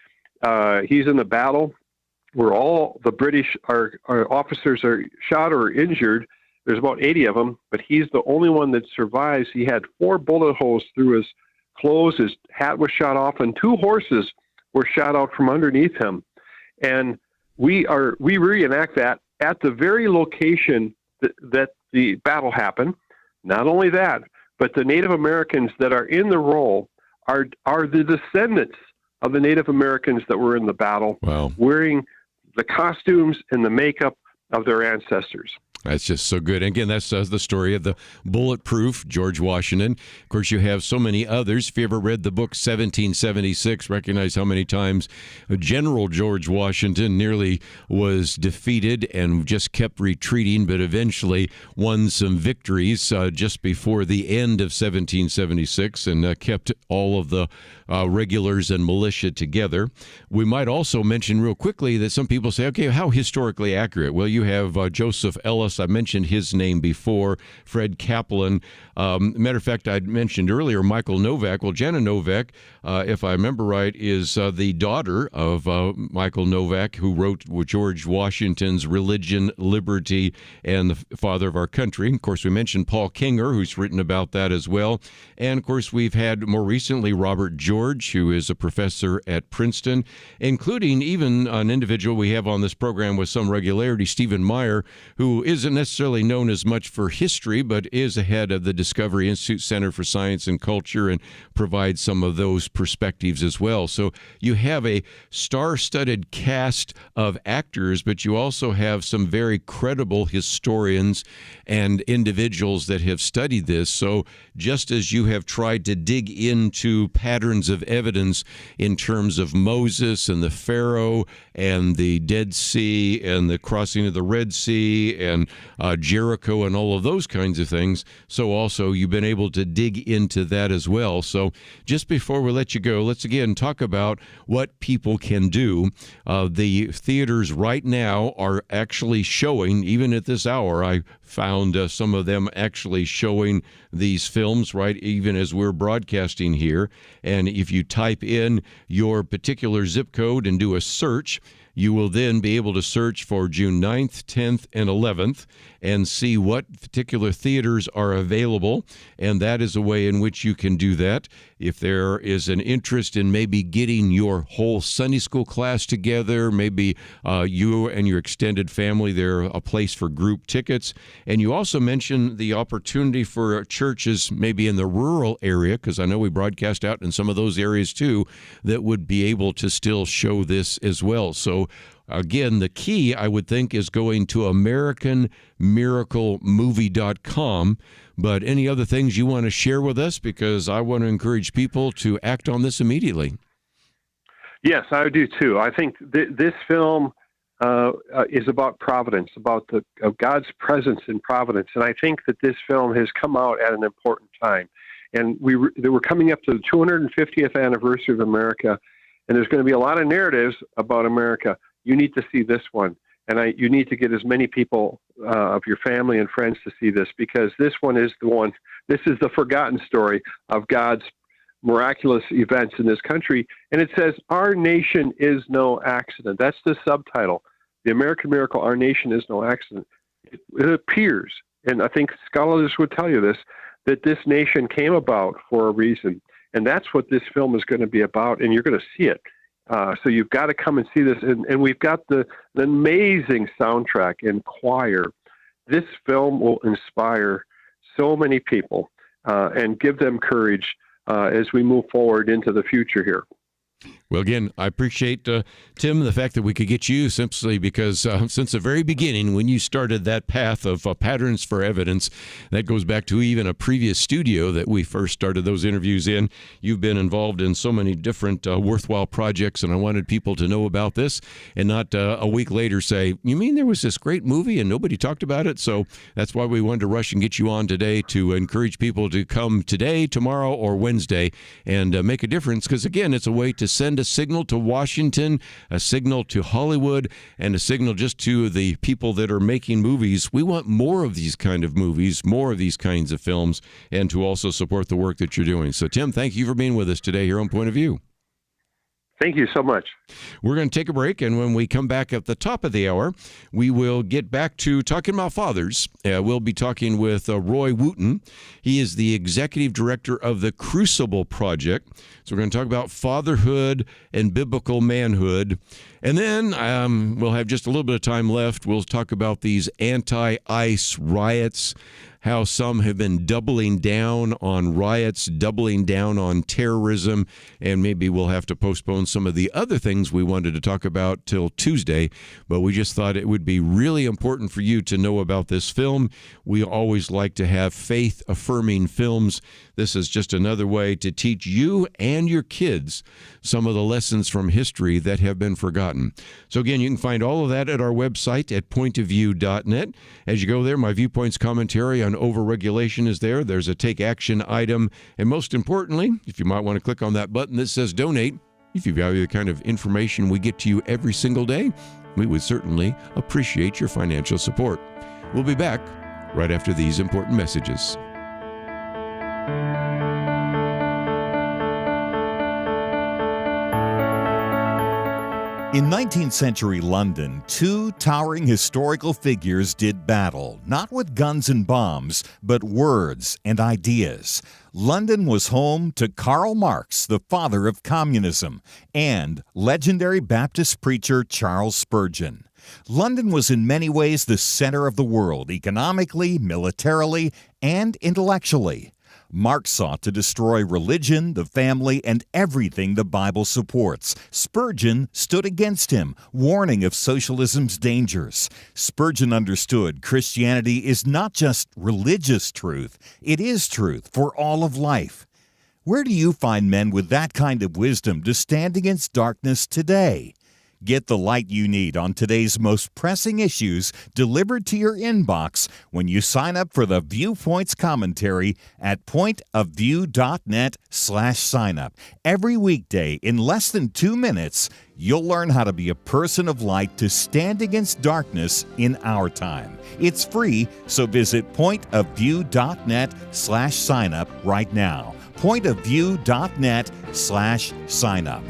he's in the battle where all the British officers are shot or injured. There's about 80 of them, but he's the only one that survives. He had 4 bullet holes through his clothes. His hat was shot off, and 2 horses were shot out from underneath him. And we reenact that at the very location that the battle happened. Not only that, but the Native Americans that are in the role are the descendants of the Native Americans that were in the battle, wow, wearing the costumes and the makeup of their ancestors. That's just so good. And again, that's the story of the bulletproof George Washington. Of course, you have so many others. If you ever read the book 1776, recognize how many times General George Washington nearly was defeated and just kept retreating, but eventually won some victories just before the end of 1776 and kept all of the regulars and militia together. We might also mention real quickly that some people say, okay, how historically accurate? Well, you have Joseph Ellis. I mentioned his name before, Fred Kaplan. Matter of fact, I'd mentioned earlier Michael Novak. Well, Jana Novak, if I remember right, is the daughter of Michael Novak, who wrote George Washington's Religion, Liberty, and the Father of Our Country. Of course, we mentioned Paul Kinger, who's written about that as well. And, of course, we've had more recently Robert George, who is a professor at Princeton, including even an individual we have on this program with some regularity, Stephen Meyer, who isn't necessarily known as much for history, but is the head of the Discovery Institute Center for Science and Culture and provides some of those perspectives as well. So you have a star-studded cast of actors, but you also have some very credible historians and individuals that have studied this. So just as you have tried to dig into patterns of evidence in terms of Moses and the Pharaoh and the Dead Sea and the crossing of the Red Sea and Jericho and all of those kinds of things, so also you've been able to dig into that as well. So just before we let you go, let's again talk about what people can do. The theaters right now are actually showing, even at this hour, I found some of them actually showing these films, right, even as we're broadcasting here. And if you type in your particular zip code and do a search, you will then be able to search for June 9th, 10th, and 11th and see what particular theaters are available, and that is a way in which you can do that. if there is an interest in maybe getting your whole Sunday school class together, maybe you and your extended family, they're a place for group tickets. And you also mentioned the opportunity for churches maybe in the rural area, because I know we broadcast out in some of those areas too, that would be able to still show this as well. So again, the key, I would think, is going to AmericanMiracleMovie.com. But any other things you want to share with us? Because I want to encourage people to act on this immediately. Yes, I do too. I think this film is about providence, about of God's presence in providence. And I think that this film has come out at an important time. And they were coming up to the 250th anniversary of America, and there's going to be a lot of narratives about America. You need to see this one, and you need to get as many people of your family and friends to see this, because this one is the one. This is the forgotten story of God's miraculous events in this country, and it says, "Our nation is no accident." That's the subtitle. The American Miracle, Our Nation is No Accident. It appears, and I think scholars would tell you this, that this nation came about for a reason. And that's what this film is going to be about, and you're going to see it. So you've got to come and see this. And we've got the amazing soundtrack and choir. This film will inspire so many people and give them courage as we move forward into the future here. Well, again, I appreciate, Tim, the fact that we could get you simply because since the very beginning, when you started that path of patterns for evidence, that goes back to even a previous studio that we first started those interviews in. You've been involved in so many different worthwhile projects, and I wanted people to know about this and not a week later say, you mean there was this great movie and nobody talked about it? So that's why we wanted to rush and get you on today to encourage people to come today, tomorrow, or Wednesday and make a difference, because, again, it's a way to send a signal to Washington, a signal to Hollywood, and a signal just to the people that are making movies. We want more of these kind of movies, more of these kinds of films, and to also support the work that you're doing. So, Tim, thank you for being with us today here on Point of View. Thank you so much. We're going to take a break, and when we come back at the top of the hour, we will get back to talking about fathers. We'll be talking with Roy Wooten. He is the executive director of the Crucible Project. So we're going to talk about fatherhood and biblical manhood. And then we'll have just a little bit of time left. We'll talk about these anti-ICE riots, how some have been doubling down on riots, doubling down on terrorism, and maybe we'll have to postpone some of the other things we wanted to talk about till Tuesday, but we just thought it would be really important for you to know about this film. We always like to have faith-affirming films. This is just another way to teach you and your kids some of the lessons from history that have been forgotten. So again, you can find all of that at our website at pointofview.net. As you go there, my viewpoints commentary on overregulation is there. There's a take action item. And most importantly, if you might want to click on that button that says donate, if you value the kind of information we get to you every single day, we would certainly appreciate your financial support. We'll be back right after these important messages. In 19th century London, two towering historical figures did battle, not with guns and bombs, but words and ideas. London was home to Karl Marx, the father of communism, and legendary Baptist preacher Charles Spurgeon. London was in many ways the center of the world, economically, militarily, and intellectually. Marx sought to destroy religion, the family, and everything the Bible supports. Spurgeon stood against him, warning of socialism's dangers. Spurgeon understood Christianity is not just religious truth, it is truth for all of life. Where do you find men with that kind of wisdom to stand against darkness today? Get the light you need on today's most pressing issues delivered to your inbox when you sign up for the Viewpoints commentary at pointofview.net/signup. Every weekday, in less than 2 minutes, you'll learn how to be a person of light to stand against darkness in our time. It's free, so visit pointofview.net/signup right now. pointofview.net/signup.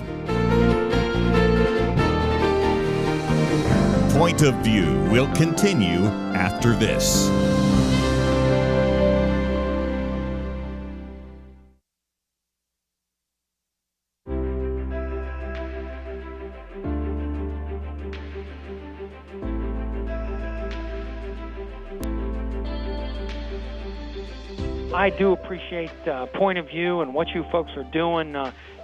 Point of View will continue after this. I do appreciate Point of View and what you folks are doing.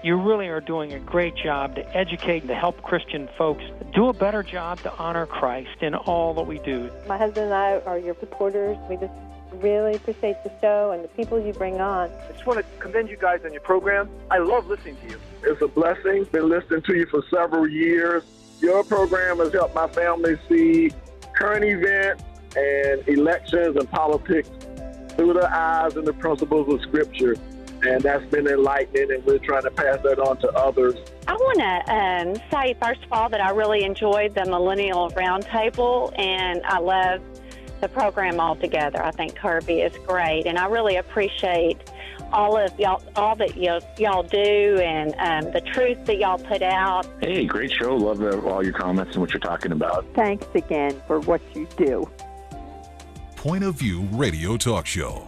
You really are doing a great job to educate and to help Christian folks do a better job to honor Christ in all that we do. My husband and I are your supporters. We just really appreciate the show and the people you bring on. I just want to commend you guys on your program. I love listening to you. It's a blessing. Been listening to you for several years. Your program has helped my family see current events and elections and politics through the eyes and the principles of Scripture. And that's been enlightening, and we're trying to pass that on to others. I want to say, first of all, that I really enjoyed the Millennial Roundtable, and I love the program altogether. I think Kerby is great, and I really appreciate all of y'all, all that y'all do, and the truth that y'all put out. Hey, great show. Love all your comments and what you're talking about. Thanks again for what you do. Point of View Radio Talk Show.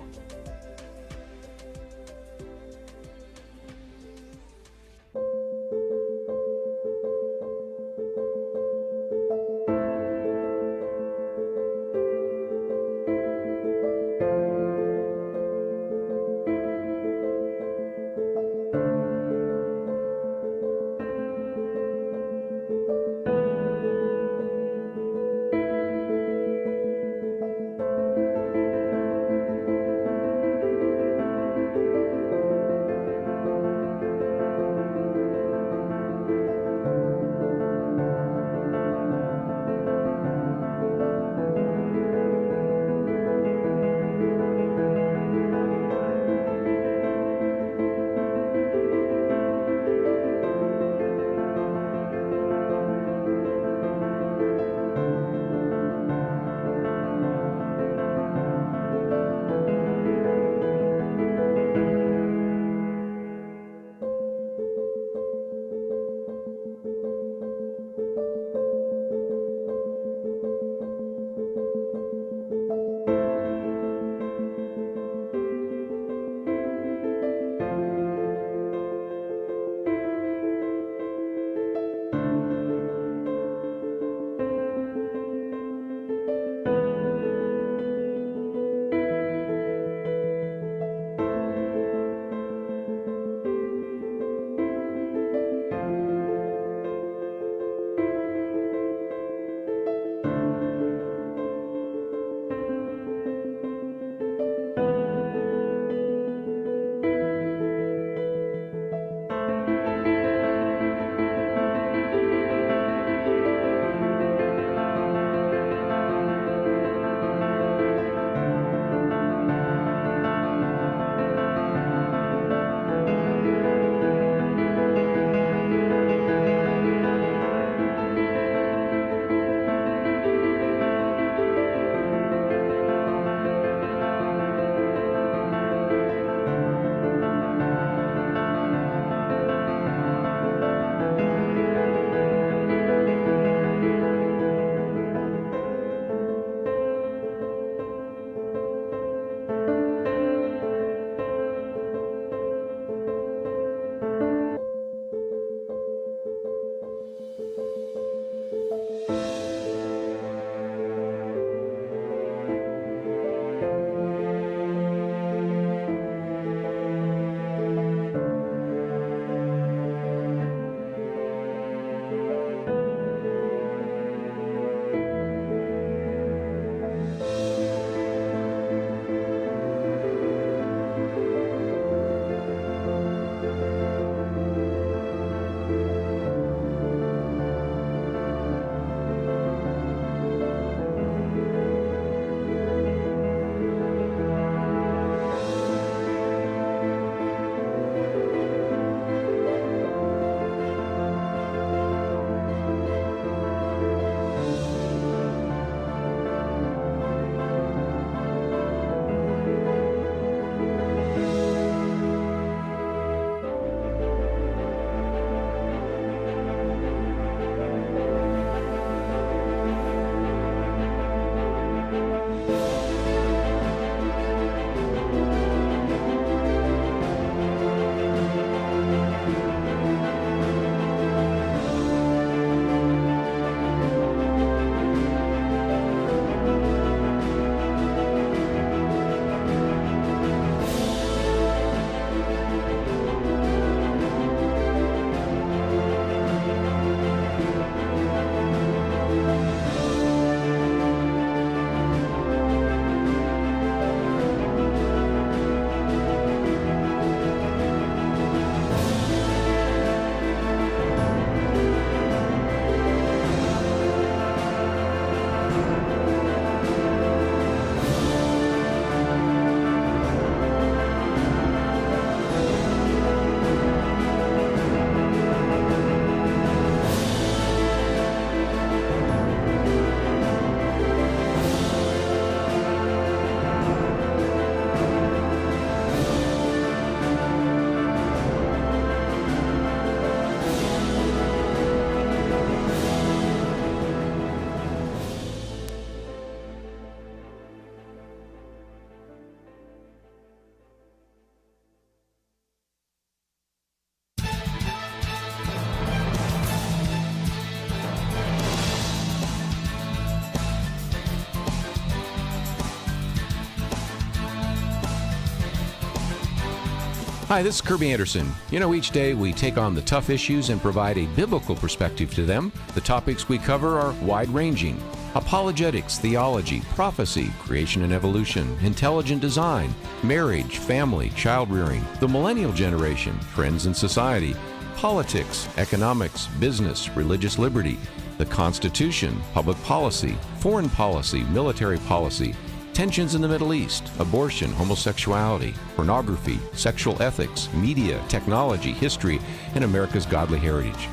Hi, this is Kerby Anderson. You know, each day we take on the tough issues and provide a biblical perspective to them. The topics we cover are wide-ranging. Apologetics, theology, prophecy, creation and evolution, intelligent design, marriage, family, child-rearing, the millennial generation, trends in society, politics, economics, business, religious liberty, the Constitution, public policy, foreign policy, military policy, tensions in the Middle East, abortion, homosexuality, pornography, sexual ethics, media, technology, history, and America's godly heritage.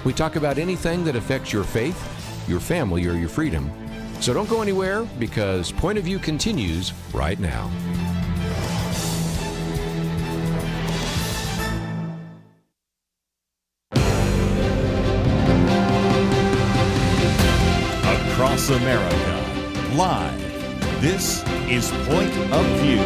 We talk about anything that affects your faith, your family, or your freedom. So don't go anywhere, because Point of View continues right now. Across America, live. This is Point of View.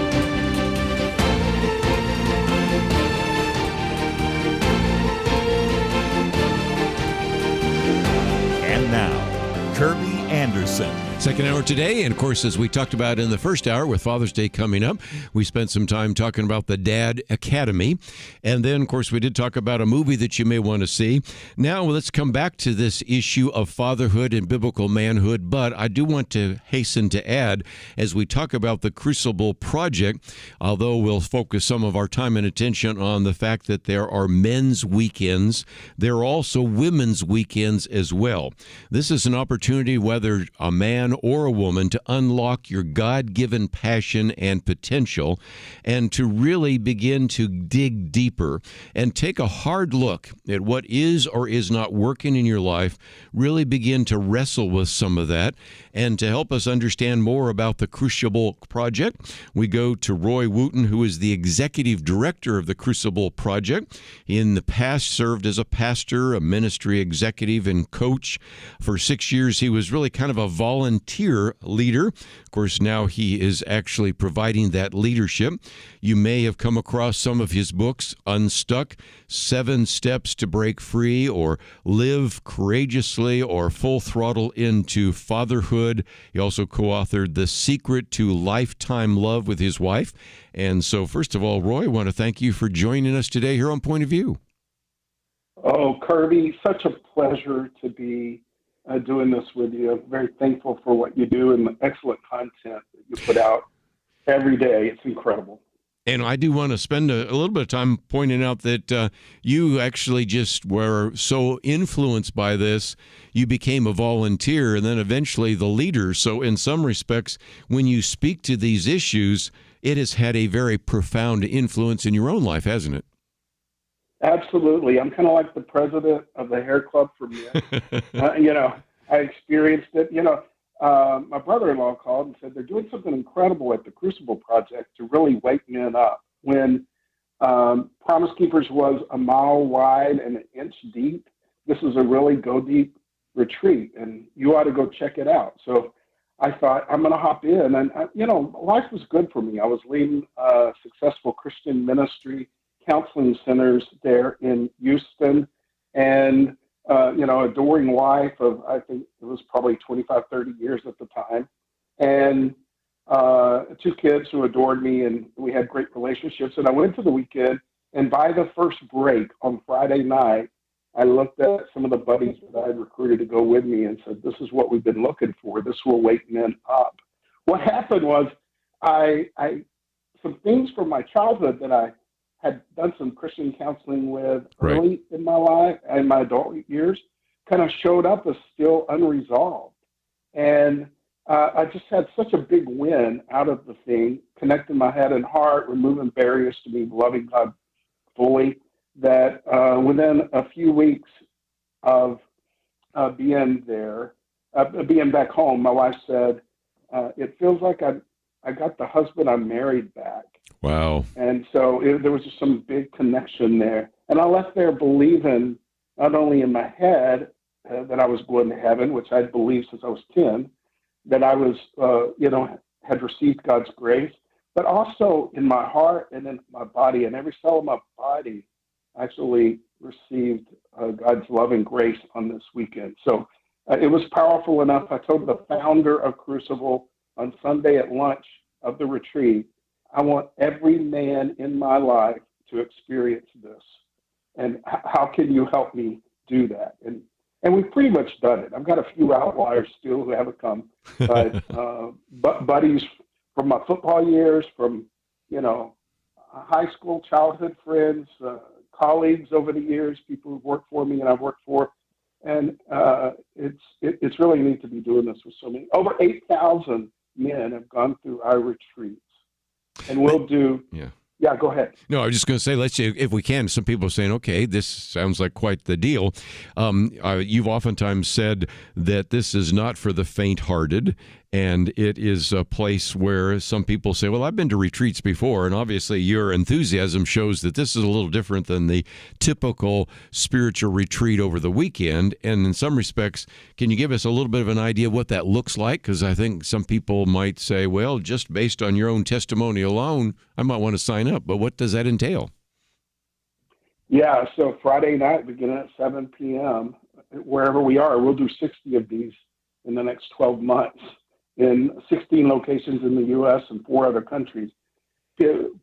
And now, Kerby Anderson. Second hour today, and of course, as we talked about in the first hour with Father's Day coming up, we spent some time talking about the Dad Academy. And then, of course, we did talk about a movie that you may want to see. Now, let's come back to this issue of fatherhood and biblical manhood. But I do want to hasten to add, as we talk about the Crucible project, although we'll focus some of our time and attention on the fact that there are men's weekends, there are also women's weekends as well. This is an opportunity, whether a man or a woman, to unlock your God-given passion and potential, and to really begin to dig deeper and take a hard look at what is or is not working in your life, really begin to wrestle with some of that. And to help us understand more about the Crucible project, we go to Roy Wooten, who is the executive director of the Crucible project. He in the past served as a pastor, a ministry executive, and coach. For 6 years, he was really kind of a volunteer leader. Of course, now he is actually providing that leadership. You may have come across some of his books, Unstuck, 7 Steps to Break Free, or Live Courageously, or Full Throttle into Fatherhood. He also co-authored The Secret to Lifetime Love with his wife. And so, first of all, Roy, I want to thank you for joining us today here on Point of View. Oh, Kerby, such a pleasure to be doing this with you. I'm very thankful for what you do and the excellent content that you put out every day. It's incredible. And I do want to spend a little bit of time pointing out that you actually just were so influenced by this, you became a volunteer and then eventually the leader. So in some respects, when you speak to these issues, it has had a very profound influence in your own life, hasn't it? Absolutely. I'm kind of like the president of the hair club for men. I experienced it. My brother-in-law called and said they're doing something incredible at the Crucible Project to really wake men up. When Promise Keepers was a mile wide and an inch deep, this is a really go deep retreat, and you ought to go check it out. So I thought, I'm going to hop in. And, life was good for me. I was leading a successful Christian ministry counseling centers there in Houston, and adoring wife of, I think it was probably 25, 30 years at the time, and 2 kids who adored me, and we had great relationships. And I went to the weekend, and by the first break on Friday night, I looked at some of the buddies that I had recruited to go with me and said, this is what we've been looking for. This will wake men up. What happened was some things from my childhood that I had done some Christian counseling with early in my life and my adult years kind of showed up as still unresolved. And I just had such a big win out of the thing, connecting my head and heart, removing barriers to me loving God fully, that within a few weeks of being there, being back home, my wife said, it feels like I got the husband I married back. Wow. And so there was just some big connection there. And I left there believing, not only in my head that I was going to heaven, which I'd believed since I was 10, that I was, had received God's grace, but also in my heart and in my body, and every cell of my body actually received God's love and grace on this weekend. So it was powerful enough. I told the founder of Crucible on Sunday at lunch of the retreat, I want every man in my life to experience this? And how can you help me do that? And we've pretty much done it. I've got a few outliers still who haven't come, but buddies from my football years, from, high school, childhood friends, colleagues over the years, people who've worked for me and I've worked for. And it's really neat to be doing this with so many. Over 8,000 men have gone through our retreats. And we'll do... Yeah, go ahead. No, I was just going to say, let's see if we can. Some people are saying, okay, this sounds like quite the deal. You've oftentimes said that this is not for the faint-hearted, and it is a place where some people say, well, I've been to retreats before, and obviously your enthusiasm shows that this is a little different than the typical spiritual retreat over the weekend. And in some respects, can you give us a little bit of an idea of what that looks like? Because I think some people might say, well, just based on your own testimony alone, I might want to sign up. But what does that entail? Yeah, so Friday night, beginning at 7 p.m., wherever we are, we'll do 60 of these in the next 12 months in 16 locations in the U.S. and 4 other countries.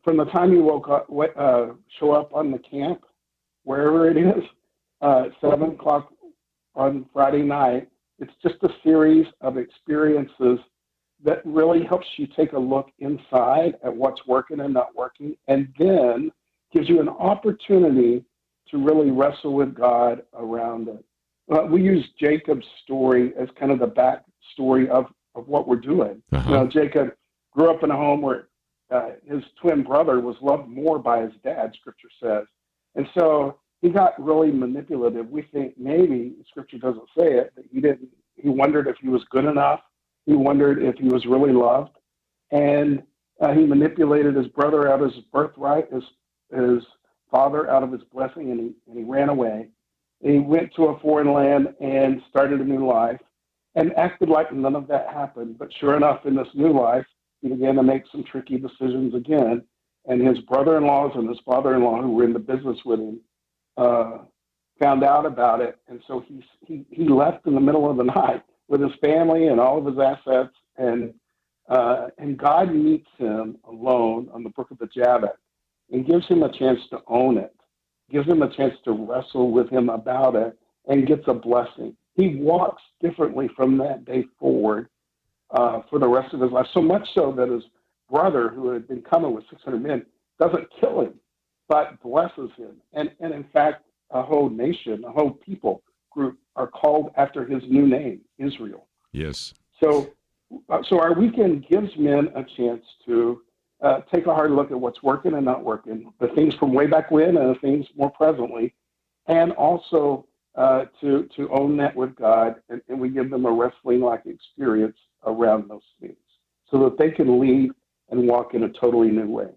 From the time you show up on the camp, wherever it is, at 7 o'clock on Friday night, it's just a series of experiences that really helps you take a look inside at what's working and not working, and then gives you an opportunity to really wrestle with God around it. We use Jacob's story as kind of the backstory of what we're doing. Jacob grew up in a home where his twin brother was loved more by his dad, Scripture says. And so he got really manipulative. We think maybe, Scripture doesn't say it, that he wondered if he was good enough. He wondered if he was really loved. And he manipulated his brother out of his birthright, his father out of his blessing, and he ran away. And he went to a foreign land and started a new life and acted like none of that happened. But sure enough, in this new life, he began to make some tricky decisions again. And his brother-in-laws and his father-in-law, who were in the business with him, found out about it. And so he left in the middle of the night with his family and all of his assets. And God meets him alone on the brook of the Jabbok and gives him a chance to own it, gives him a chance to wrestle with him about it, and gets a blessing. He walks differently from that day forward for the rest of his life, so much so that his brother, who had been coming with 600 men, doesn't kill him, but blesses him. And in fact, a whole nation, a whole people group are called after his new name, Israel. Yes. So our weekend gives men a chance to take a hard look at what's working and not working, the things from way back when and the things more presently, and also to own that with God, and we give them a wrestling-like experience around those things so that they can leave and walk in a totally new way.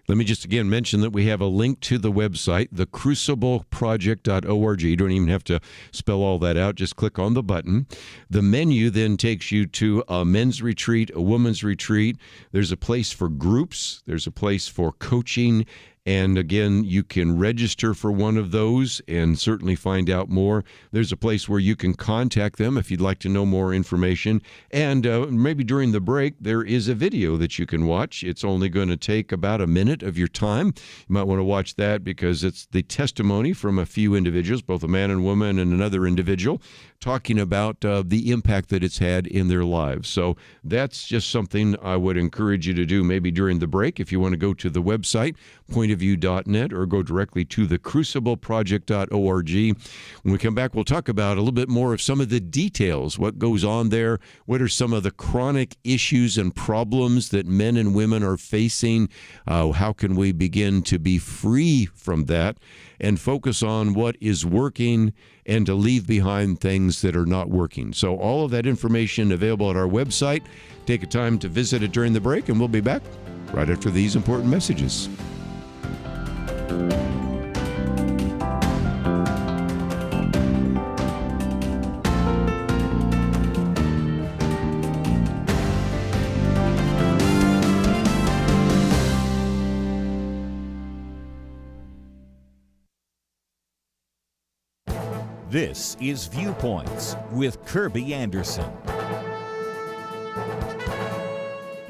Let me just again mention that we have a link to the website, thecrucibleproject.org. You don't even have to spell all that out. Just click on the button. The menu then takes you to a men's retreat, a women's retreat. There's a place for groups. There's a place for coaching. And again, you can register for one of those and certainly find out more. There's a place where you can contact them if you'd like to know more information. And maybe during the break, there is a video that you can watch. It's only going to take about a minute of your time. You might want to watch that because it's the testimony from a few individuals, both a man and woman and another individual, talking about the impact that it's had in their lives. So that's just something I would encourage you to do maybe during the break if you want to go to the website, pointofview.net, or go directly to thecrucibleproject.org. When we come back, we'll talk about a little bit more of some of the details, what goes on there, what are some of the chronic issues and problems that men and women are facing, how can we begin to be free from that and focus on what is working and to leave behind things that are not working. So all of that information available at our website. Take a time to visit it during the break, and we'll be back right after these important messages. This is Viewpoints with Kerby Anderson.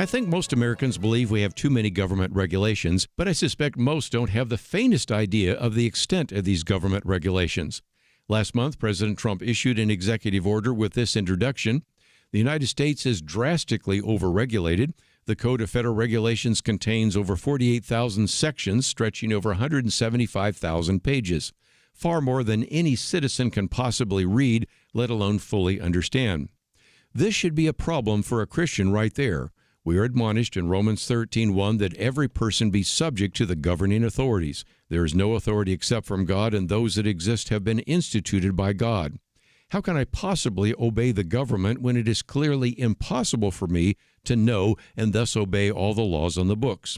I think most Americans believe we have too many government regulations, but I suspect most don't have the faintest idea of the extent of these government regulations. Last month, President Trump issued an executive order with this introduction. The United States is drastically overregulated. The Code of Federal Regulations contains over 48,000 sections stretching over 175,000 pages, far more than any citizen can possibly read, let alone fully understand. This should be a problem for a Christian right there. We are admonished in Romans 13:1 that every person be subject to the governing authorities. There is no authority except from God, and those that exist have been instituted by God. How can I possibly obey the government when it is clearly impossible for me to know and thus obey all the laws on the books?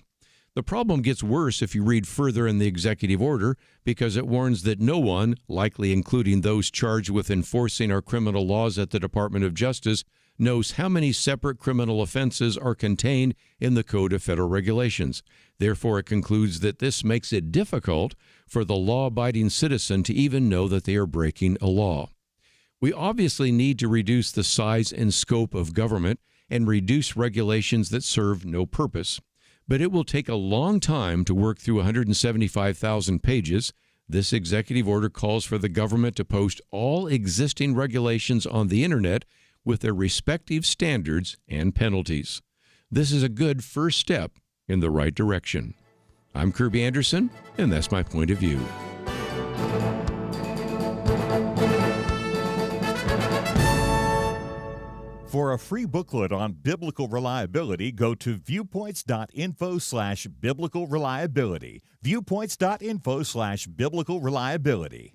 The problem gets worse if you read further in the executive order, because it warns that no one, likely including those charged with enforcing our criminal laws at the Department of Justice, knows how many separate criminal offenses are contained in the Code of Federal Regulations. Therefore, it concludes that this makes it difficult for the law-abiding citizen to even know that they are breaking a law. We obviously need to reduce the size and scope of government and reduce regulations that serve no purpose. But it will take a long time to work through 175,000 pages. This executive order calls for the government to post all existing regulations on the Internet with their respective standards and penalties. This is a good first step in the right direction. I'm Kerby Anderson, and that's my point of view. For a free booklet on biblical reliability, go to viewpoints.info/biblical reliability. Viewpoints.info/biblical reliability.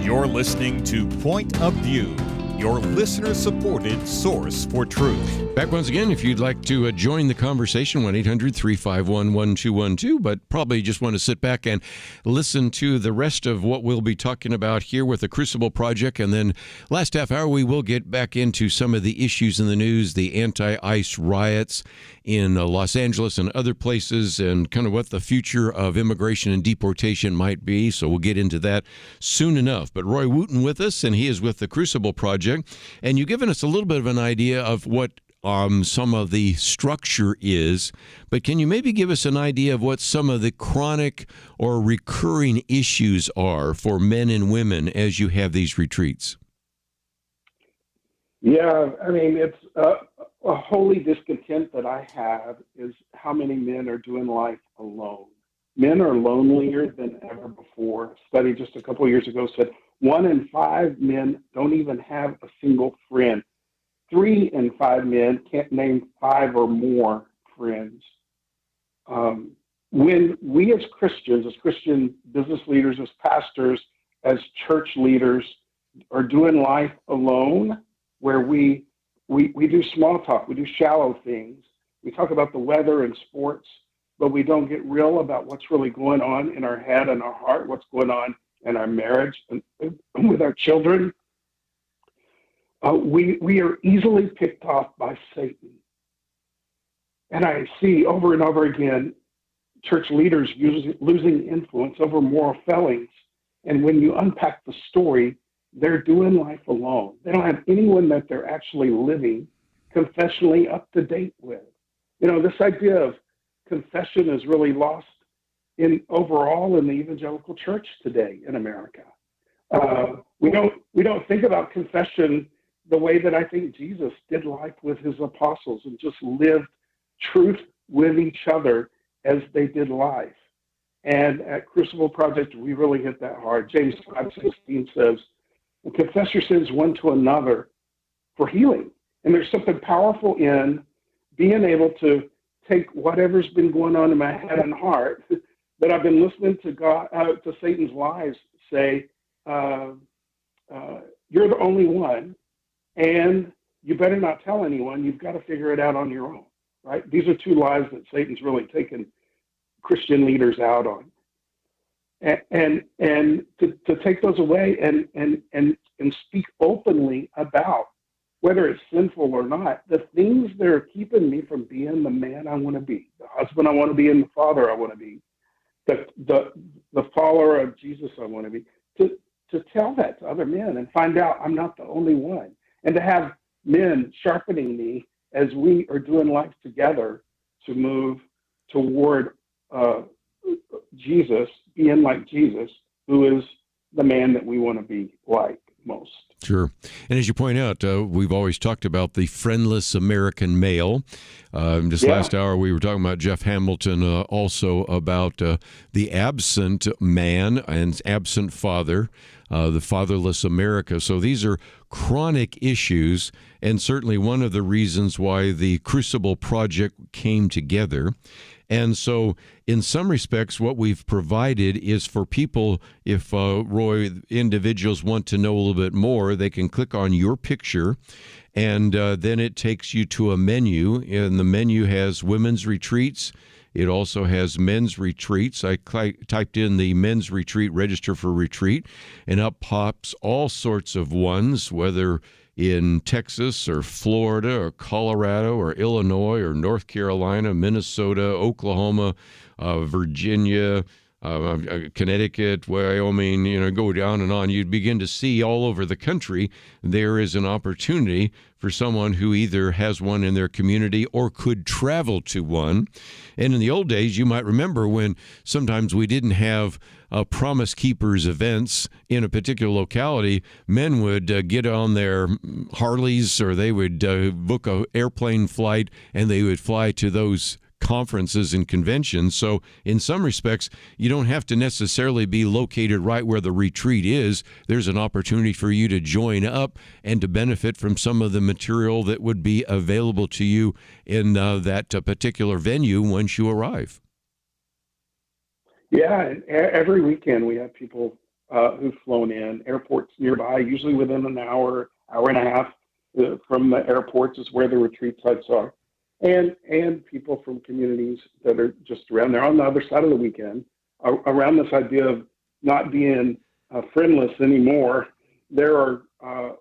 You're listening to Point of View, your listener-supported source for truth. Back once again, if you'd like to join the conversation, 1-800-351-1212, but probably just want to sit back and listen to the rest of what we'll be talking about here with the Crucible Project. And then last half hour, we will get back into some of the issues in the news, the anti-ICE riots in Los Angeles and other places, and kind of what the future of immigration and deportation might be. So we'll get into that soon enough. But Roy Wooten with us, and he is with the Crucible Project. And you've given us a little bit of an idea of what some of the structure is, but can you maybe give us an idea of what some of the chronic or recurring issues are for men and women as you have these retreats? Yeah, I mean, it's a holy discontent that I have is how many men are doing life alone. Men are lonelier than ever before. A study just a couple of years ago said 1 in 5 men don't even have a single friend. 3 in 5 men can't name 5 or more friends. When we as Christians, as Christian business leaders, as pastors, as church leaders are doing life alone, where we do small talk, we do shallow things, we talk about the weather and sports, but we don't get real about what's really going on in our head and our heart, what's going on in our marriage and with our children. We are easily picked off by Satan. And I see over and over again church leaders losing influence over moral failings. And when you unpack the story, they're doing life alone. They don't have anyone that they're actually living confessionally up to date with. You know, this idea of confession is really lost overall in the evangelical church today in America. We don't think about confession the way that I think Jesus did life with his apostles and just lived truth with each other as they did life. And at Crucible Project, we really hit that hard. James 5:16 says, confess your sins one to another for healing. And there's something powerful in being able to take whatever's been going on in my head and heart that I've been listening to to Satan's lies say, you're the only one, and you better not tell anyone. You've got to figure it out on your own, right? These are two lies that Satan's really taken Christian leaders out on. And to take those away and speak openly about whether it's sinful or not, the things that are keeping me from being the man I want to be, the husband I want to be, and the father I want to be, the follower of Jesus I want to be, to tell that to other men and find out I'm not the only one, and to have men sharpening me as we are doing life together to move toward Jesus, being like Jesus, who is the man that we want to be like most. Sure. And as you point out, we've always talked about the friendless American male. Last hour, we were talking about Jeff Hamilton, also about the absent man and absent father, the fatherless America. So these are chronic issues, and certainly one of the reasons why the Crucible Project came together. And so in some respects, what we've provided is for people, if Roy, individuals want to know a little bit more, they can click on your picture, and then it takes you to a menu, and the menu has women's retreats. It also has men's retreats. I typed in the men's retreat, register for retreat, and up pops all sorts of ones, whether in Texas or Florida or Colorado or Illinois or North Carolina, Minnesota, Oklahoma, Virginia, Connecticut, Wyoming, go down and on. You'd begin to see all over the country there is an opportunity for someone who either has one in their community or could travel to one. And in the old days, you might remember when sometimes we didn't have Promise Keepers events in a particular locality, men would get on their Harleys, or they would book an airplane flight, and they would fly to those conferences and conventions. So in some respects, you don't have to necessarily be located right where the retreat is. There's an opportunity for you to join up and to benefit from some of the material that would be available to you in that particular venue once you arrive. Yeah, and every weekend we have people who've flown in. Airports nearby, usually within an hour, hour and a half from the airports is where the retreat sites are. And people from communities that are just around there on the other side of the weekend, around this idea of not being friendless anymore. There are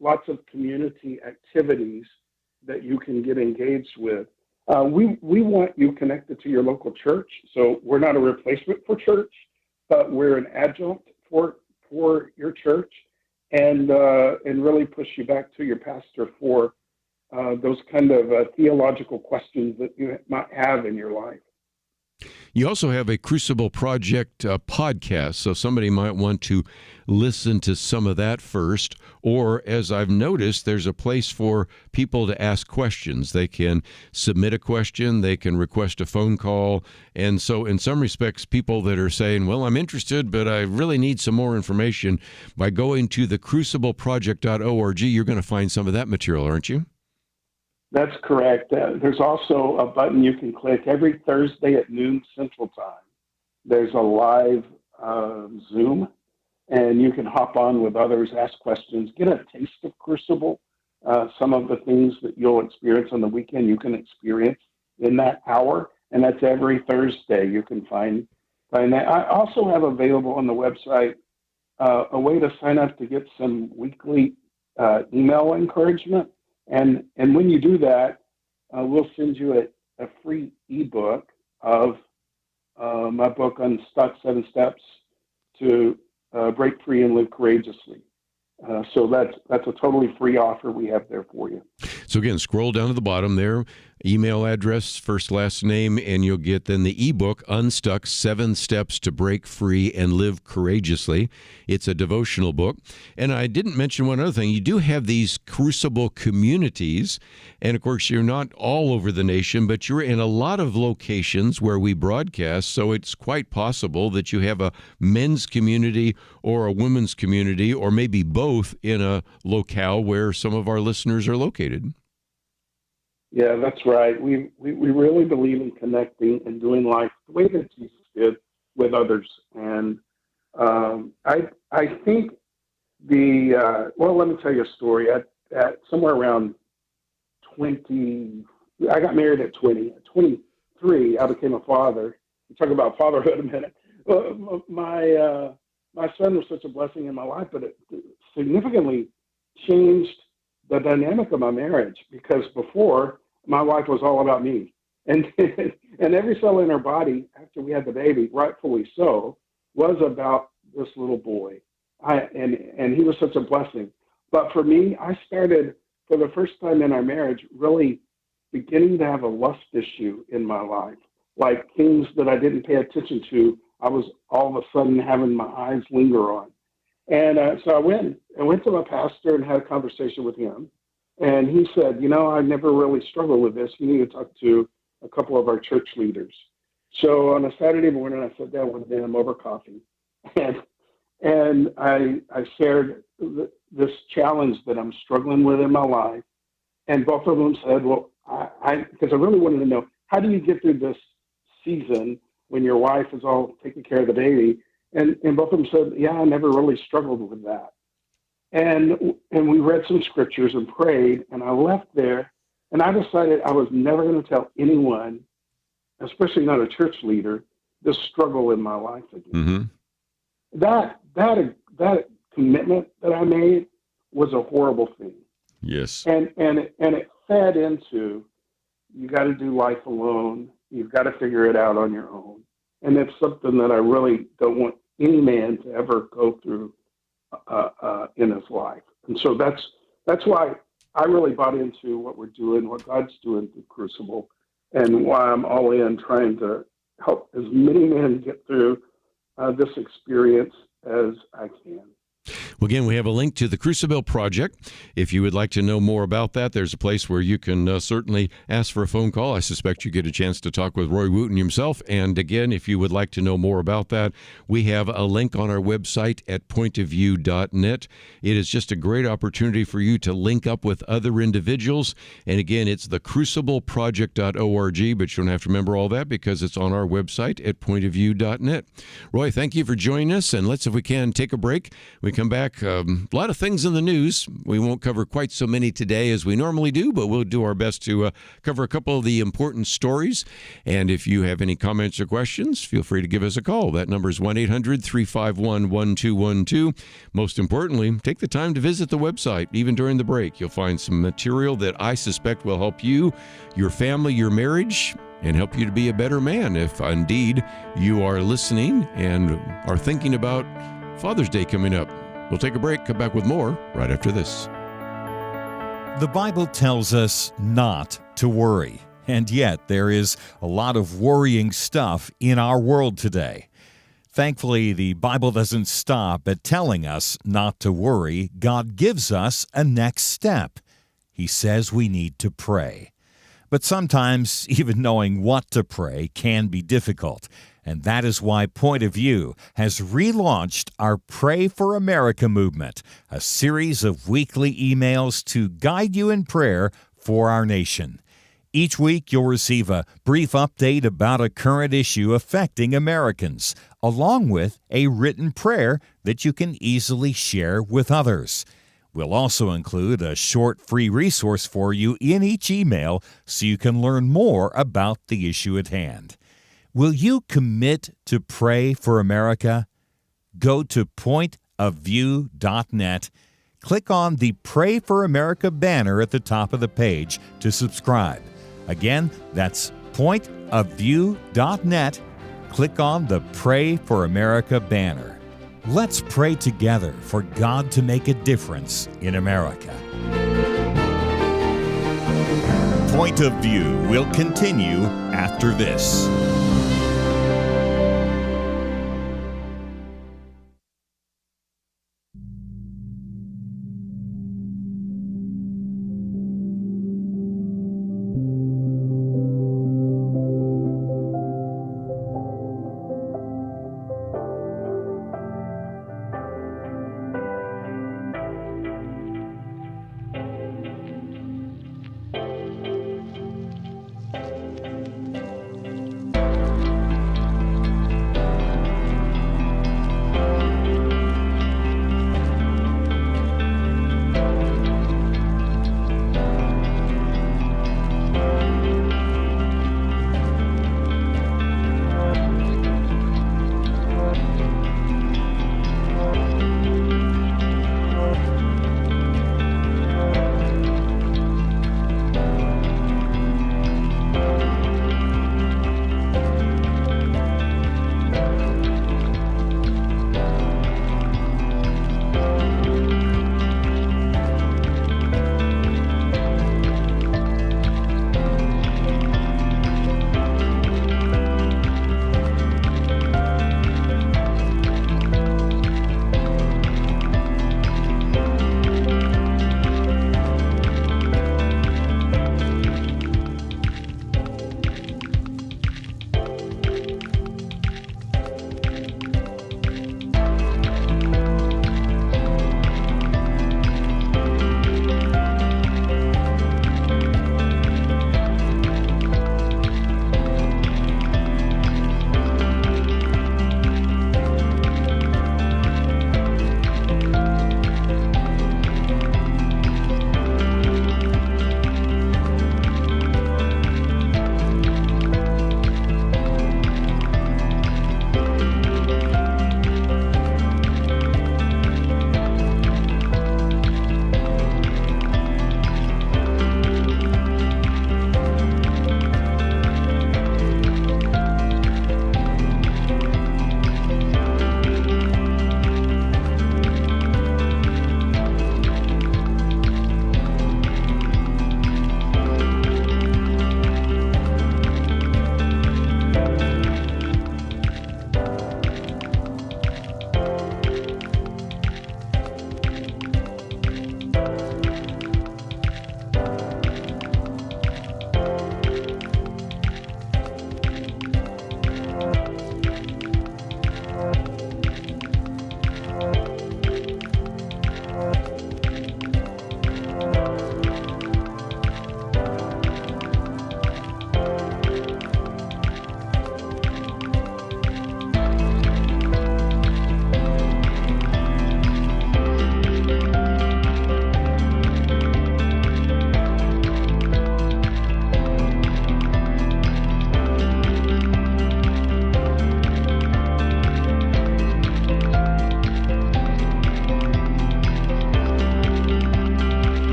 lots of community activities that you can get engaged with. We want you connected to your local church, so we're not a replacement for church, but we're an adjunct for your church, and really push you back to your pastor for those kind of theological questions that you might have in your life. You also have a Crucible Project podcast, so somebody might want to listen to some of that first. Or, as I've noticed, there's a place for people to ask questions. They can submit a question, they can request a phone call. And so in some respects, people that are saying, well, I'm interested, but I really need some more information, by going to the crucibleproject.org, you're going to find some of that material, aren't you? That's correct. There's also a button you can click every Thursday at noon Central Time. There's a live Zoom, and you can hop on with others, ask questions, get a taste of Crucible. Some of the things that you'll experience on the weekend, you can experience in that hour, and that's every Thursday. You can find that. I also have available on the website a way to sign up to get some weekly email encouragement. And when you do that, we'll send you a free ebook of my book on 7 Steps to Break Free and Live Courageously. So that's a totally free offer we have there for you. So again, scroll down to the bottom there, email address, first, last name, and you'll get then the ebook, Unstuck, 7 Steps to Break Free and Live Courageously. It's a devotional book. And I didn't mention one other thing. You do have these Crucible communities. And, of course, you're not all over the nation, but you're in a lot of locations where we broadcast. So it's quite possible that you have a men's community or a women's community, or maybe both, in a locale where some of our listeners are located. Yeah, that's right. We really believe in connecting and doing life the way that Jesus did with others. And I think let me tell you a story. At somewhere around 20, I got married at 20. At 23, I became a father. We talk about fatherhood a minute. My son was such a blessing in my life, but it significantly changed the dynamic of my marriage, because before, my wife was all about me. And every cell in her body, after we had the baby, rightfully so, was about this little boy. And he was such a blessing. But for me, I started, for the first time in our marriage, really beginning to have a lust issue in my life. Like things that I didn't pay attention to, I was all of a sudden having my eyes linger on. And so I went to my pastor and had a conversation with him. And he said, I never really struggled with this. You need to talk to a couple of our church leaders. So on a Saturday morning, I sat down with them over coffee. And I shared this challenge that I'm struggling with in my life. And both of them said, well, because I really wanted to know, how do you get through this season when your wife is all taking care of the baby? And both of them said, yeah, I never really struggled with that. And we read some scriptures and prayed, and I left there, and I decided I was never going to tell anyone, especially not a church leader, this struggle in my life again. Mm-hmm. That commitment that I made was a horrible thing. Yes. And it fed into, you got to do life alone. You've got to figure it out on your own. And it's something that I really don't want any man to ever go through in his life. And so that's why I really bought into what we're doing, what God's doing through Crucible, and why I'm all in trying to help as many men get through this experience as I can. Well, again, we have a link to the Crucible Project. If you would like to know more about that, there's a place where you can certainly ask for a phone call. I suspect you get a chance to talk with Roy Wooten himself. And again, if you would like to know more about that, we have a link on our website at pointofview.net. It is just a great opportunity for you to link up with other individuals. And again, it's the crucibleproject.org, but you don't have to remember all that because it's on our website at pointofview.net. Roy, thank you for joining us. And let's, if we can, take a break. We come back. A lot of things in the news. We won't cover quite so many today as we normally do, but we'll do our best to cover a couple of the important stories. And if you have any comments or questions, feel free to give us a call. That number is 1-800-351-1212. Most importantly, take the time to visit the website. Even during the break, you'll find some material that I suspect will help you, your family, your marriage, and help you to be a better man if indeed you are listening and are thinking about Father's Day coming up. We'll take a break, come back with more right after this. The Bible tells us not to worry, and yet there is a lot of worrying stuff in our world today. Thankfully, the Bible doesn't stop at telling us not to worry. God gives us a next step. He says we need to pray. But sometimes even knowing what to pray can be difficult. And that is why Point of View has relaunched our Pray for America movement, a series of weekly emails to guide you in prayer for our nation. Each week, you'll receive a brief update about a current issue affecting Americans, along with a written prayer that you can easily share with others. We'll also include a short free resource for you in each email so you can learn more about the issue at hand. Will you commit to pray for America? Go to pointofview.net. Click on the Pray for America banner at the top of the page to subscribe. Again, that's pointofview.net. Click on the Pray for America banner. Let's pray together for God to make a difference in America. Point of View will continue after this.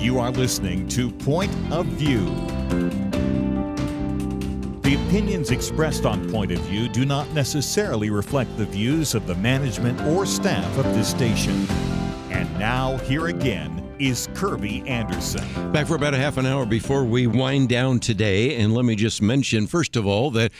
You are listening to Point of View. The opinions expressed on Point of View do not necessarily reflect the views of the management or staff of this station. And now, here again is Kerby Anderson. Back for about a half an hour before we wind down today. And let me just mention, first of all, that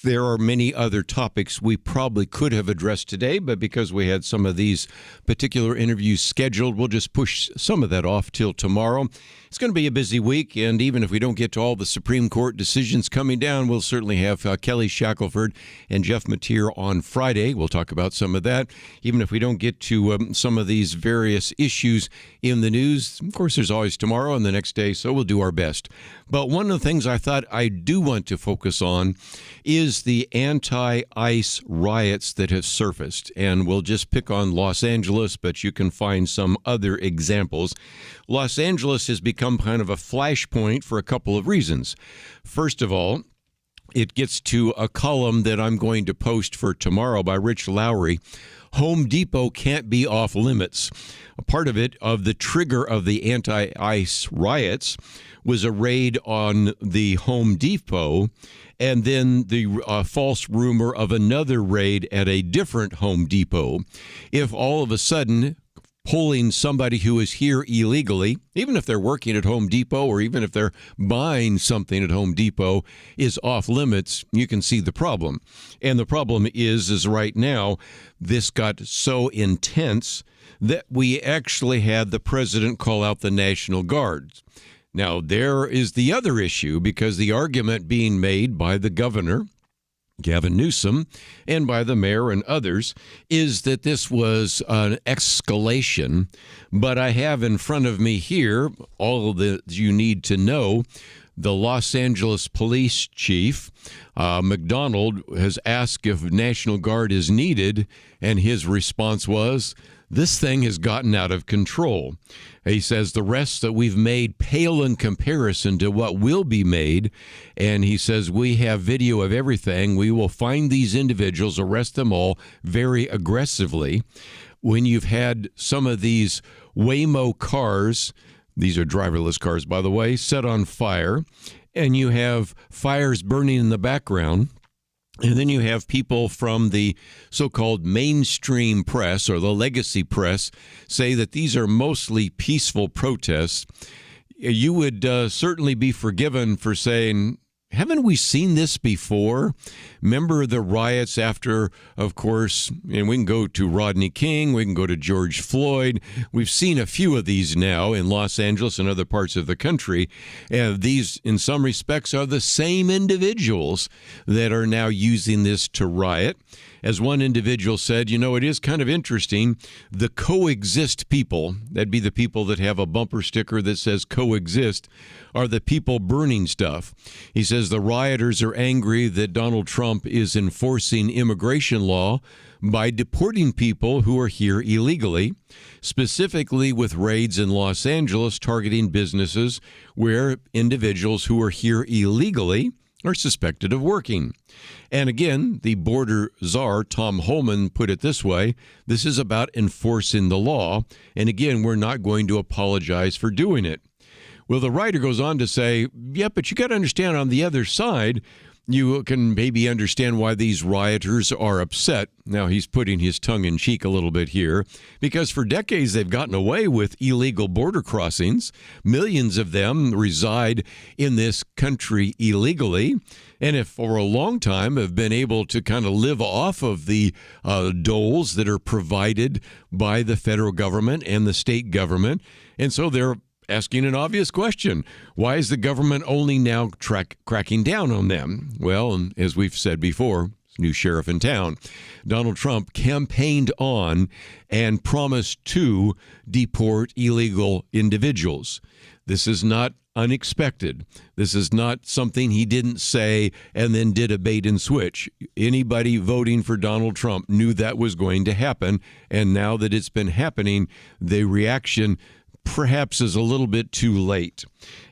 There are many other topics we probably could have addressed today, but because we had some of these particular interviews scheduled, we'll just push some of that off till tomorrow. It's going to be a busy week, and even if we don't get to all the Supreme Court decisions coming down, we'll certainly have Kelly Shackelford and Jeff Mateer on Friday. We'll talk about some of that. Even if we don't get to some of these various issues in the news, of course, there's always tomorrow and the next day, so we'll do our best. But one of the things I thought I do want to focus on is the anti-ICE riots that have surfaced. And we'll just pick on Los Angeles, but you can find some other examples. Los Angeles has become kind of a flashpoint for a couple of reasons. First of all, it gets to a column that I'm going to post for tomorrow by Rich Lowry. Home Depot can't be off limits. A part of it, of the trigger of the anti-ICE riots, was a raid on the Home Depot, and then the false rumor of another raid at a different Home Depot. If all of a sudden pulling somebody who is here illegally, even if they're working at Home Depot or even if they're buying something at Home Depot, is off limits, you can see the problem. And the problem is right now, this got so intense that we actually had the president call out the National Guard. Now, there is the other issue, because the argument being made by the governor, Gavin Newsom, and by the mayor and others, is that this was an escalation. But I have in front of me here all of the you need to know. The Los Angeles police chief, McDonald, has asked if National Guard is needed, and his response was, this thing has gotten out of control. He says the rest that we've made pale in comparison to what will be made. And he says we have video of everything. We will find these individuals, arrest them all very aggressively. When you've had some of these Waymo cars, these are driverless cars, by the way, set on fire, and you have fires burning in the background, and then you have people from the so-called mainstream press or the legacy press say that these are mostly peaceful protests, you would certainly be forgiven for saying, haven't we seen this before? Remember the riots after, of course, and we can go to Rodney King, we can go to George Floyd. We've seen a few of these now in Los Angeles and other parts of the country. These, in some respects, are the same individuals that are now using this to riot. As one individual said, you know, it is kind of interesting. The coexist people, that'd be the people that have a bumper sticker that says coexist, are the people burning stuff. He says the rioters are angry that Donald Trump is enforcing immigration law by deporting people who are here illegally, specifically with raids in Los Angeles targeting businesses where individuals who are here illegally are suspected of working. And again, the border czar, Tom Homan, put it this way, this is about enforcing the law. And again, we're not going to apologize for doing it. Well, the writer goes on to say, yeah, but you got to understand on the other side, you can maybe understand why these rioters are upset. Now, he's putting his tongue in cheek a little bit here, because for decades they've gotten away with illegal border crossings. Millions of them reside in this country illegally, and if for a long time have been able to kind of live off of the doles that are provided by the federal government and the state government. And so they're asking an obvious question. Why is the government only now cracking down on them? Well, and as we've said before, new sheriff in town, Donald Trump campaigned on and promised to deport illegal individuals. This is not unexpected. This is not something he didn't say and then did a bait and switch. Anybody voting for Donald Trump knew that was going to happen, and now that it's been happening, the reaction perhaps is a little bit too late.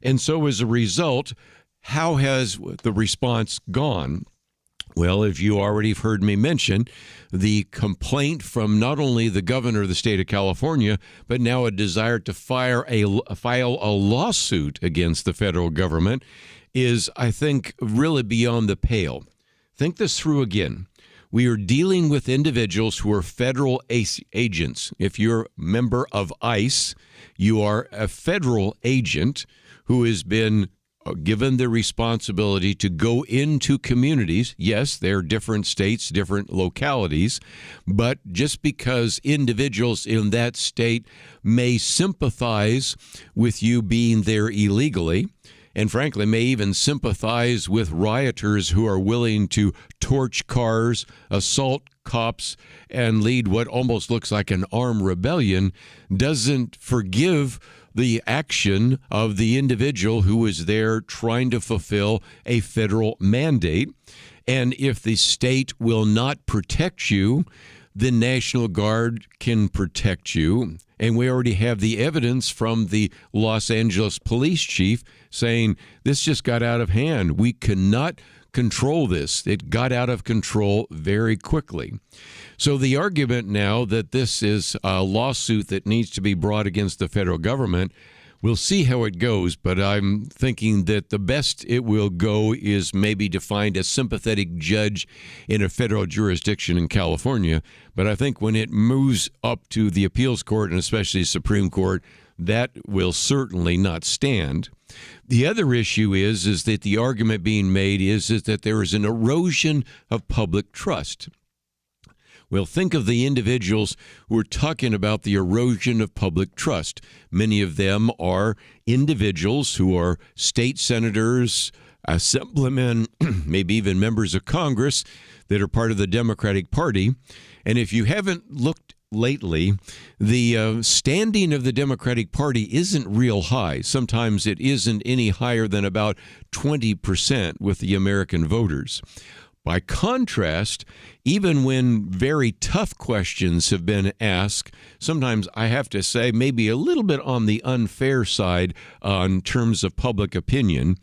And so as a result, how has the response gone? Well, if you already have heard me mention, the complaint from not only the governor of the state of California, but now a desire to file a lawsuit against the federal government is, I think, really beyond the pale. Think this through again. We are dealing with individuals who are federal agents. If you're a member of ICE, you are a federal agent who has been given the responsibility to go into communities. Yes, they're different states, different localities, but just because individuals in that state may sympathize with you being there illegally, and frankly may even sympathize with rioters who are willing to torch cars, assault cops, and lead what almost looks like an armed rebellion, doesn't forgive the action of the individual who is there trying to fulfill a federal mandate. And if the state will not protect you, the National Guard can protect you. And we already have the evidence from the Los Angeles police chief saying this just got out of hand. We cannot control this. It got out of control very quickly. So the argument now that this is a lawsuit that needs to be brought against the federal government, we'll see how it goes, but I'm thinking that the best it will go is maybe to find a sympathetic judge in a federal jurisdiction in California. But I think when it moves up to the appeals court and especially Supreme Court, that will certainly not stand. The other issue is that the argument being made is that there is an erosion of public trust. Well, think of the individuals who are talking about the erosion of public trust. Many of them are individuals who are state senators, assemblymen, maybe even members of Congress that are part of the Democratic Party. And if you haven't looked lately, the standing of the Democratic Party isn't real high. Sometimes it isn't any higher than about 20% with the American voters. By contrast, even when very tough questions have been asked, sometimes I have to say maybe a little bit on the unfair side in terms of public opinion,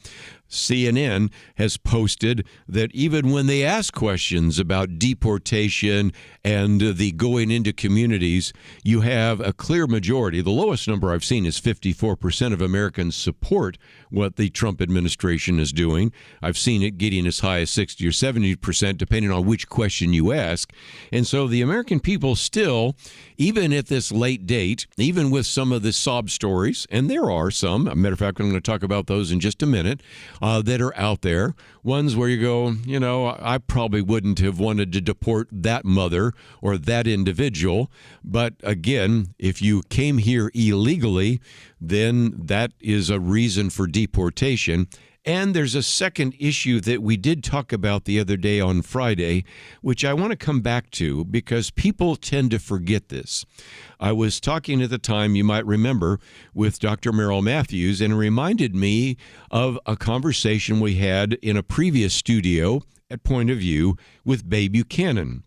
CNN has posted that even when they ask questions about deportation and the going into communities, you have a clear majority. The lowest number I've seen is 54% of Americans support what the Trump administration is doing. I've seen it getting as high as 60 or 70%, depending on which question you ask. And so the American people still, even at this late date, even with some of the sob stories, and there are some, as a matter of fact, I'm going to talk about those in just a minute, that are out there, ones where you go, you know, I probably wouldn't have wanted to deport that mother or that individual. But again, if you came here illegally, then that is a reason for deportation. And there's a second issue that we did talk about the other day on Friday, which I want to come back to because people tend to forget this. I was talking at the time, you might remember, with Dr. Merrill Matthews, and it reminded me of a conversation we had in a previous studio at Point of View with Babe Buchanan.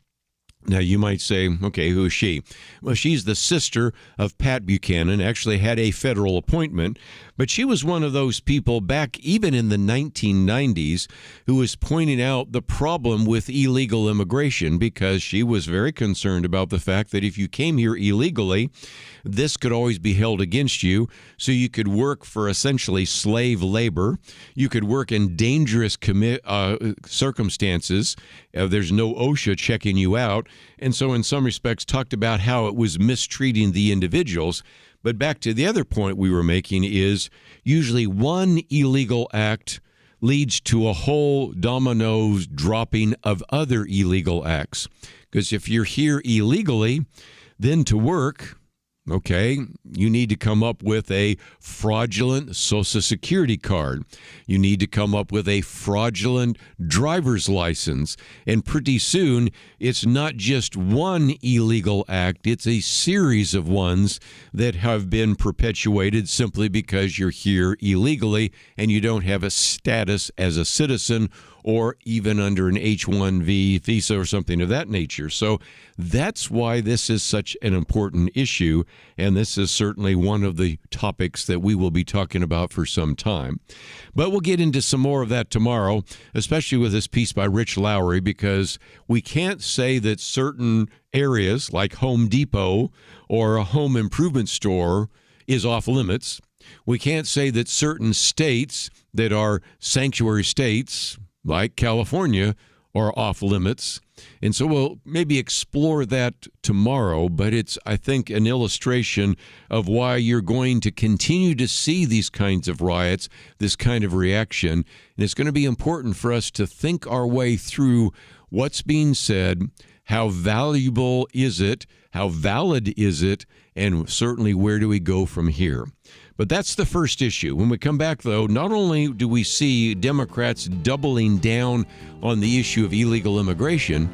Now, you might say, okay, who is she? Well, she's the sister of Pat Buchanan, actually had a federal appointment, but she was one of those people back even in the 1990s who was pointing out the problem with illegal immigration because she was very concerned about the fact that if you came here illegally, this could always be held against you. So you could work for essentially slave labor. You could work in dangerous circumstances. There's no OSHA checking you out. And so in some respects talked about how it was mistreating the individuals. But back to the other point we were making is usually one illegal act leads to a whole dominoes dropping of other illegal acts. Because if you're here illegally, then to work, okay, you need to come up with a fraudulent Social Security card. You need to come up with a fraudulent driver's license. And pretty soon, it's not just one illegal act, it's a series of ones that have been perpetuated simply because you're here illegally and you don't have a status as a citizen or even under an H-1B visa or something of that nature. So that's why this is such an important issue, and this is certainly one of the topics that we will be talking about for some time. But we'll get into some more of that tomorrow, especially with this piece by Rich Lowry, because we can't say that certain areas like Home Depot or a home improvement store is off limits. We can't say that certain states that are sanctuary states, like California, are off limits. And so we'll maybe explore that tomorrow, but it's, I think, an illustration of why you're going to continue to see these kinds of riots, this kind of reaction. And it's going to be important for us to think our way through what's being said, how valuable is it, how valid is it, and certainly where do we go from here. But that's the first issue. When we come back, though, not only do we see Democrats doubling down on the issue of illegal immigration,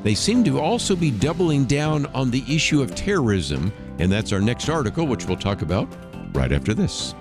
they seem to also be doubling down on the issue of terrorism. And that's our next article, which we'll talk about right after this.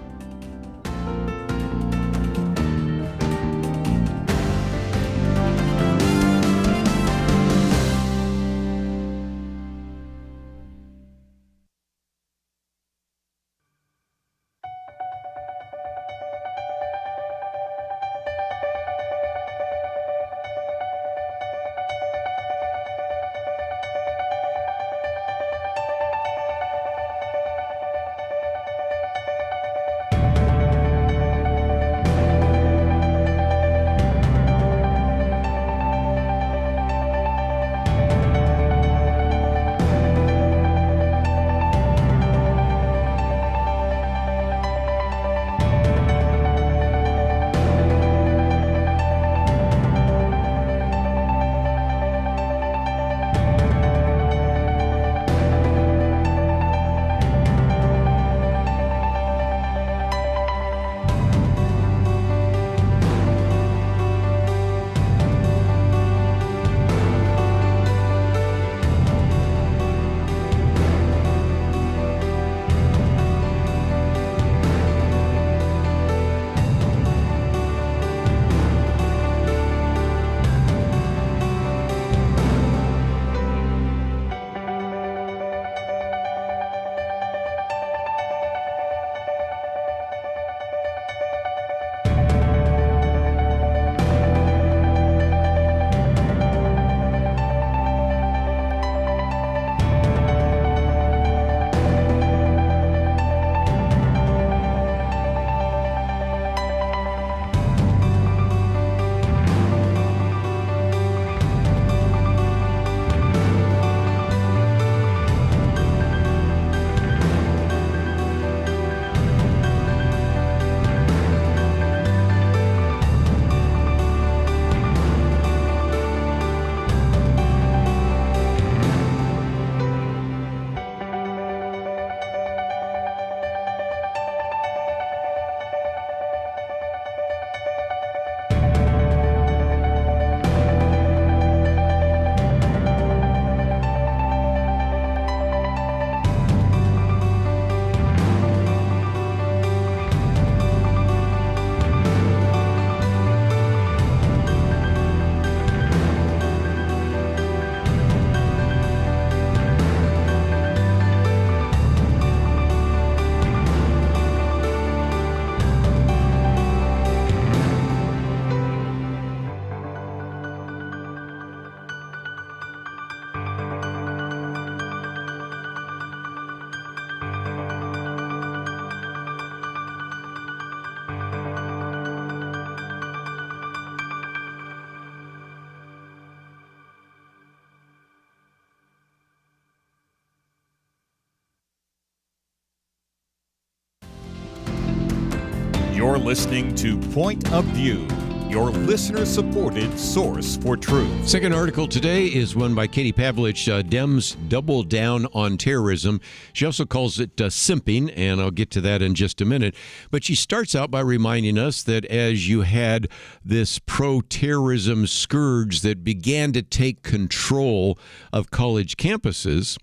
You're listening to Point of View, your listener-supported source for truth. Second article today is one by Katie Pavlich, Dems double down on terrorism. She also calls it simping, and I'll get to that in just a minute. But she starts out by reminding us that as you had this pro-terrorism scourge that began to take control of college campuses,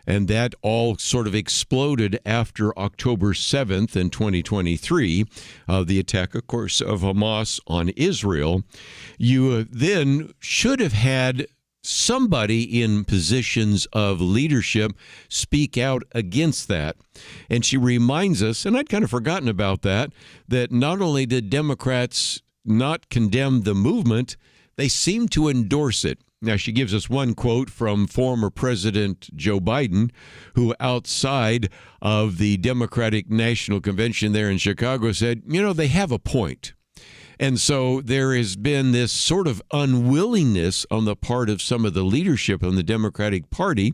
and that all sort of exploded after October 7th in 2023, the attack, of course, of Hamas on Israel, you then should have had somebody in positions of leadership speak out against that. And she reminds us, and I'd kind of forgotten about that not only did Democrats not condemn the movement, they seemed to endorse it. Now, she gives us one quote from former President Joe Biden, who outside of the Democratic National Convention there in Chicago said, they have a point. And so there has been this sort of unwillingness on the part of some of the leadership in the Democratic Party,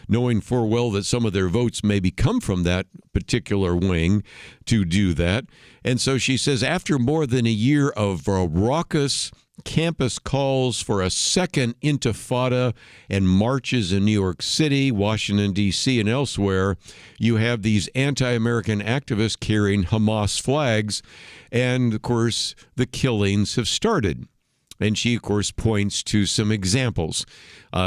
knowing full well that some of their votes maybe come from that particular wing, to do that. And so she says, after more than a year of raucous campus calls for a second intifada and marches in New York City, Washington, D.C., and elsewhere, you have these anti-American activists carrying Hamas flags. And, of course, the killings have started. And she, of course, points to some examples.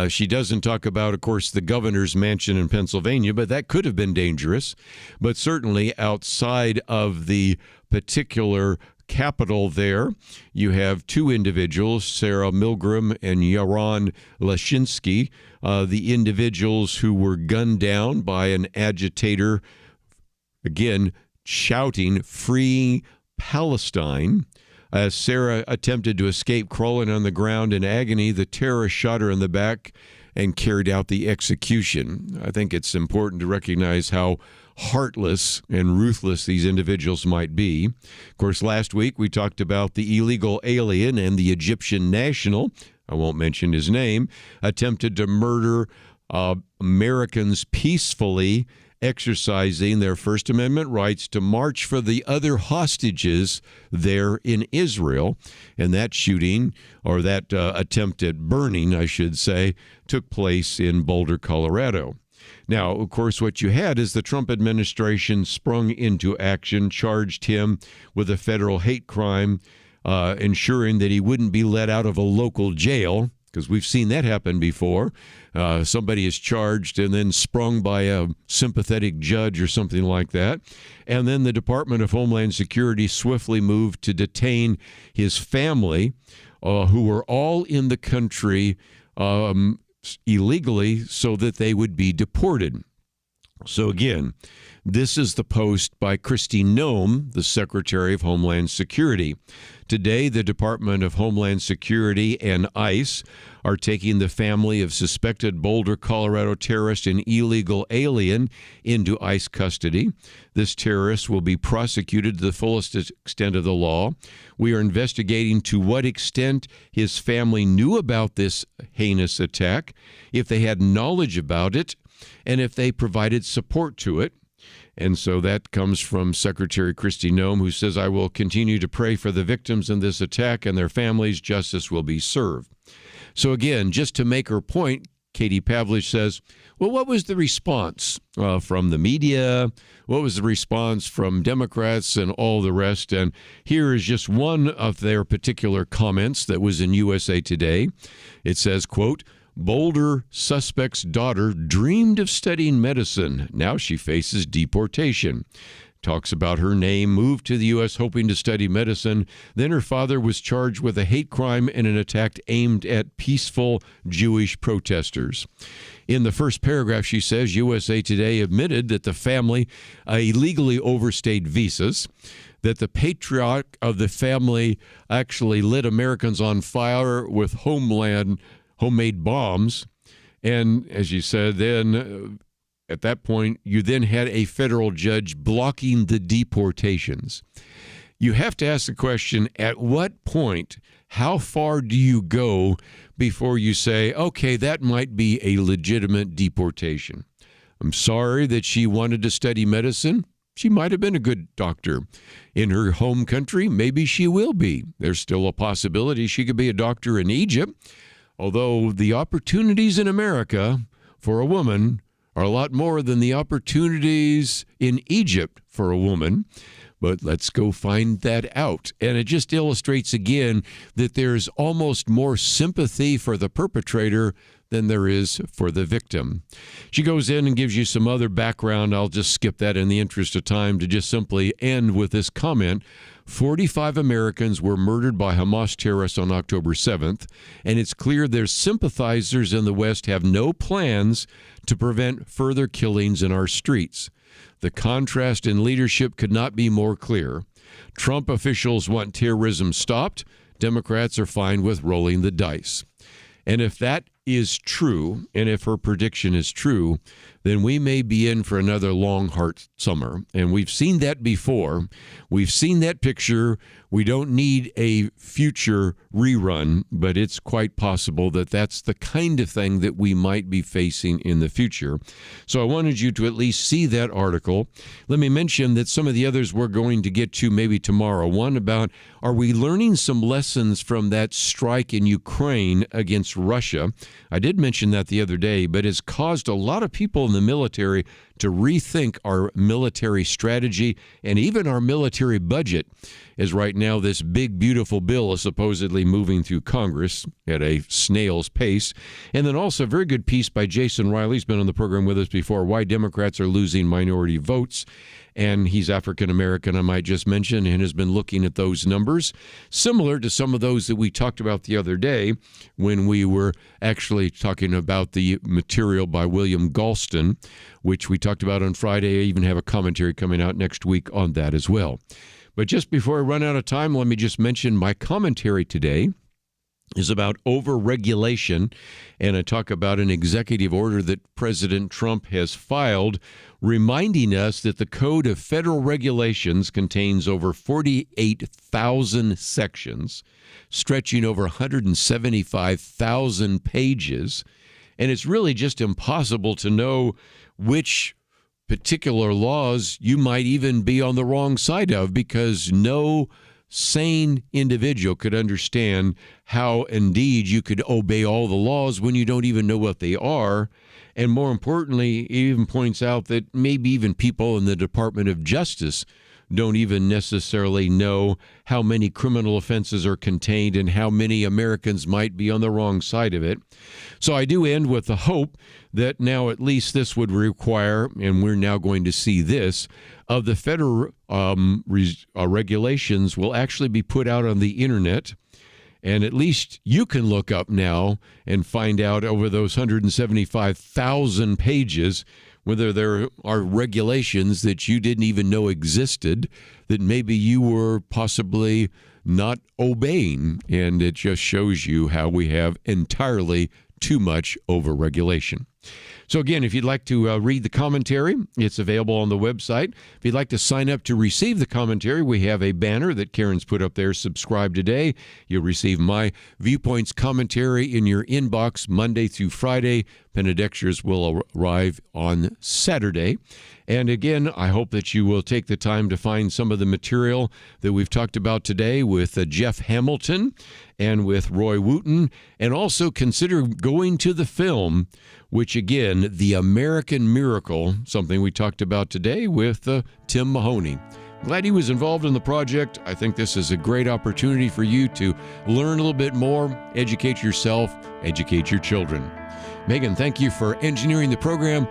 She doesn't talk about, of course, the governor's mansion in Pennsylvania, but that could have been dangerous. But certainly outside of the particular capital there, you have two individuals, Sarah Milgram and Yaron Lashinsky, the individuals who were gunned down by an agitator, again, shouting, "Free Palestine." As Sarah attempted to escape crawling on the ground in agony, the terrorist shot her in the back and carried out the execution. I think it's important to recognize how heartless and ruthless these individuals might be. Of course, last week we talked about the illegal alien and the Egyptian national, I won't mention his name, attempted to murder Americans peacefully exercising their First Amendment rights to march for the other hostages there in Israel. And that shooting, or that attempt at burning, I should say, took place in Boulder, Colorado. Now, of course, what you had is the Trump administration sprung into action, charged him with a federal hate crime, ensuring that he wouldn't be let out of a local jail, because we've seen that happen before. Somebody is charged and then sprung by a sympathetic judge or something like that. And then the Department of Homeland Security swiftly moved to detain his family, who were all in the country illegally, so that they would be deported. So again, this is the post by Kristi Noem, the Secretary of Homeland Security. Today, the Department of Homeland Security and ICE are taking the family of suspected Boulder, Colorado terrorist and illegal alien into ICE custody. This terrorist will be prosecuted to the fullest extent of the law. We are investigating to what extent his family knew about this heinous attack, if they had knowledge about it, and if they provided support to it. And so that comes from Secretary Kristi Noem, who says, "I will continue to pray for the victims in this attack and their families. Justice will be served." So again, just to make her point, Katie Pavlich says, well, what was the response from the media? What was the response from Democrats and all the rest? And here is just one of their particular comments that was in USA Today. It says, quote, "Boulder suspect's daughter dreamed of studying medicine. Now she faces deportation." Talks about her name, moved to the U.S. hoping to study medicine. Then her father was charged with a hate crime and an attack aimed at peaceful Jewish protesters. In the first paragraph, she says, USA Today admitted that the family illegally overstayed visas, that the patriarch of the family actually lit Americans on fire with homemade bombs. And as you said, then at that point, you then had a federal judge blocking the deportations. You have to ask the question, at what point, how far do you go before you say, okay, that might be a legitimate deportation? I'm sorry that she wanted to study medicine. She might have been a good doctor in her home country. Maybe she will be. There's still a possibility she could be a doctor in Egypt. Although the opportunities in America for a woman are a lot more than the opportunities in Egypt for a woman. But let's go find that out. And it just illustrates again that there's almost more sympathy for the perpetrator than there is for the victim. She goes in and gives you some other background. I'll just skip that in the interest of time to just simply end with this comment. 45 Americans were murdered by Hamas terrorists on October 7th, and it's clear their sympathizers in the West have no plans to prevent further killings in our streets. The contrast in leadership could not be more clear. Trump officials want terrorism stopped. Democrats are fine with rolling the dice. And if that is true, and if her prediction is true, then we may be in for another long, hot summer. And we've seen that before. We've seen that picture. We don't need a future rerun, but it's quite possible that that's the kind of thing that we might be facing in the future. So I wanted you to at least see that article. Let me mention that some of the others we're going to get to maybe tomorrow. One about, are we learning some lessons from that strike in Ukraine against Russia? I did mention that the other day, but it's caused a lot of people in the military to rethink our military strategy and even our military budget, as right now this big, beautiful bill is supposedly moving through Congress at a snail's pace. And then also a very good piece by Jason Riley. He's been on the program with us before, Why Democrats Are Losing Minority Votes. And he's African-American, I might just mention, and has been looking at those numbers, similar to some of those that we talked about the other day when we were actually talking about the material by William Galston, which we talked about on Friday. I even have a commentary coming out next week on that as well. But just before I run out of time, let me just mention my commentary today is about overregulation, and I talk about an executive order that President Trump has filed reminding us that the Code of Federal Regulations contains over 48,000 sections, stretching over 175,000 pages, and it's really just impossible to know which particular laws you might even be on the wrong side of, because no sane individual could understand how indeed you could obey all the laws when you don't even know what they are. And more importantly, it even points out that maybe even people in the Department of Justice don't even necessarily know how many criminal offenses are contained and how many Americans might be on the wrong side of it. So I do end with the hope that now at least this would require, and we're now going to see this, of the federal regulations will actually be put out on the internet. And at least you can look up now and find out over those 175,000 pages whether there are regulations that you didn't even know existed that maybe you were possibly not obeying. And it just shows you how we have entirely too much overregulation. So again, if you'd like to read the commentary, it's available on the website. If you'd like to sign up to receive the commentary, we have a banner that Karen's put up there, subscribe today. You'll receive my Viewpoints commentary in your inbox Monday through Friday. Benedictures will arrive on Saturday. And again, I hope that you will take the time to find some of the material that we've talked about today with Jeff Hamilton and with Roy Wooten, and also consider going to the film, which again, The American Miracle, something we talked about today with Tim Mahoney. Glad he was involved in the project. I think this is a great opportunity for you to learn a little bit more, educate yourself, educate your children. Megan, thank you for engineering the program.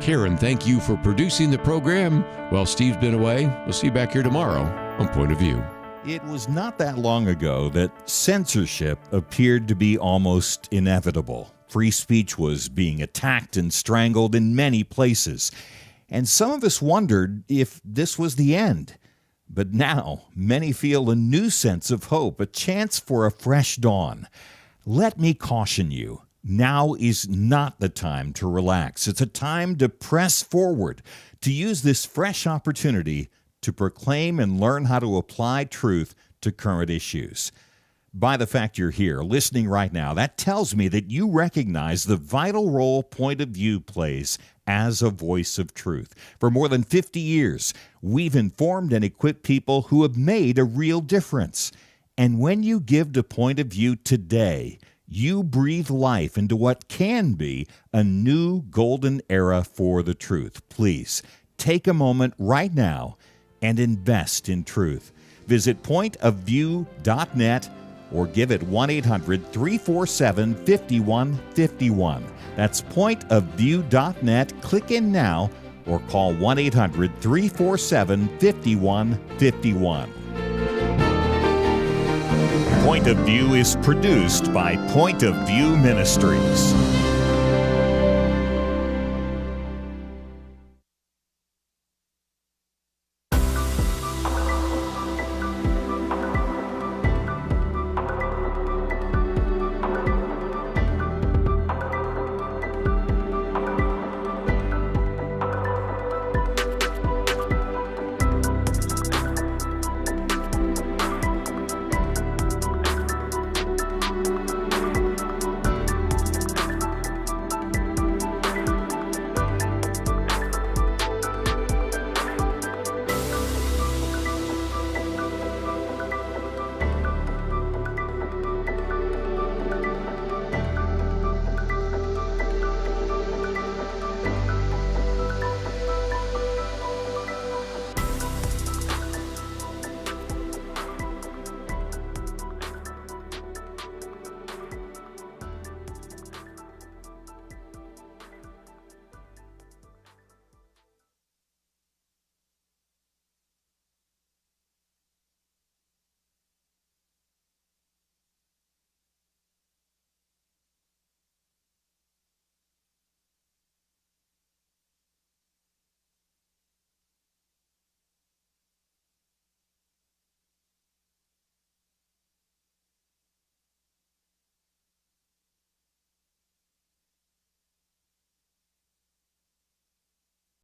Karen, thank you for producing the program. While Steve's been away, we'll see you back here tomorrow on Point of View. It was not that long ago that censorship appeared to be almost inevitable. Free speech was being attacked and strangled in many places. And some of us wondered if this was the end. But now, many feel a new sense of hope, a chance for a fresh dawn. Let me caution you. Now is not the time to relax. It's a time to press forward, to use this fresh opportunity to proclaim and learn how to apply truth to current issues. By the fact you're here, listening right now, that tells me that you recognize the vital role Point of View plays as a voice of truth. For more than 50 years, we've informed and equipped people who have made a real difference. And when you give to Point of View today, you breathe life into what can be a new golden era for the truth. Please take a moment right now and invest in truth. Visit pointofview.net or give it 1-800-347-5151. That's pointofview.net. Click in now or call 1-800-347-5151. Point of View is produced by Point of View Ministries.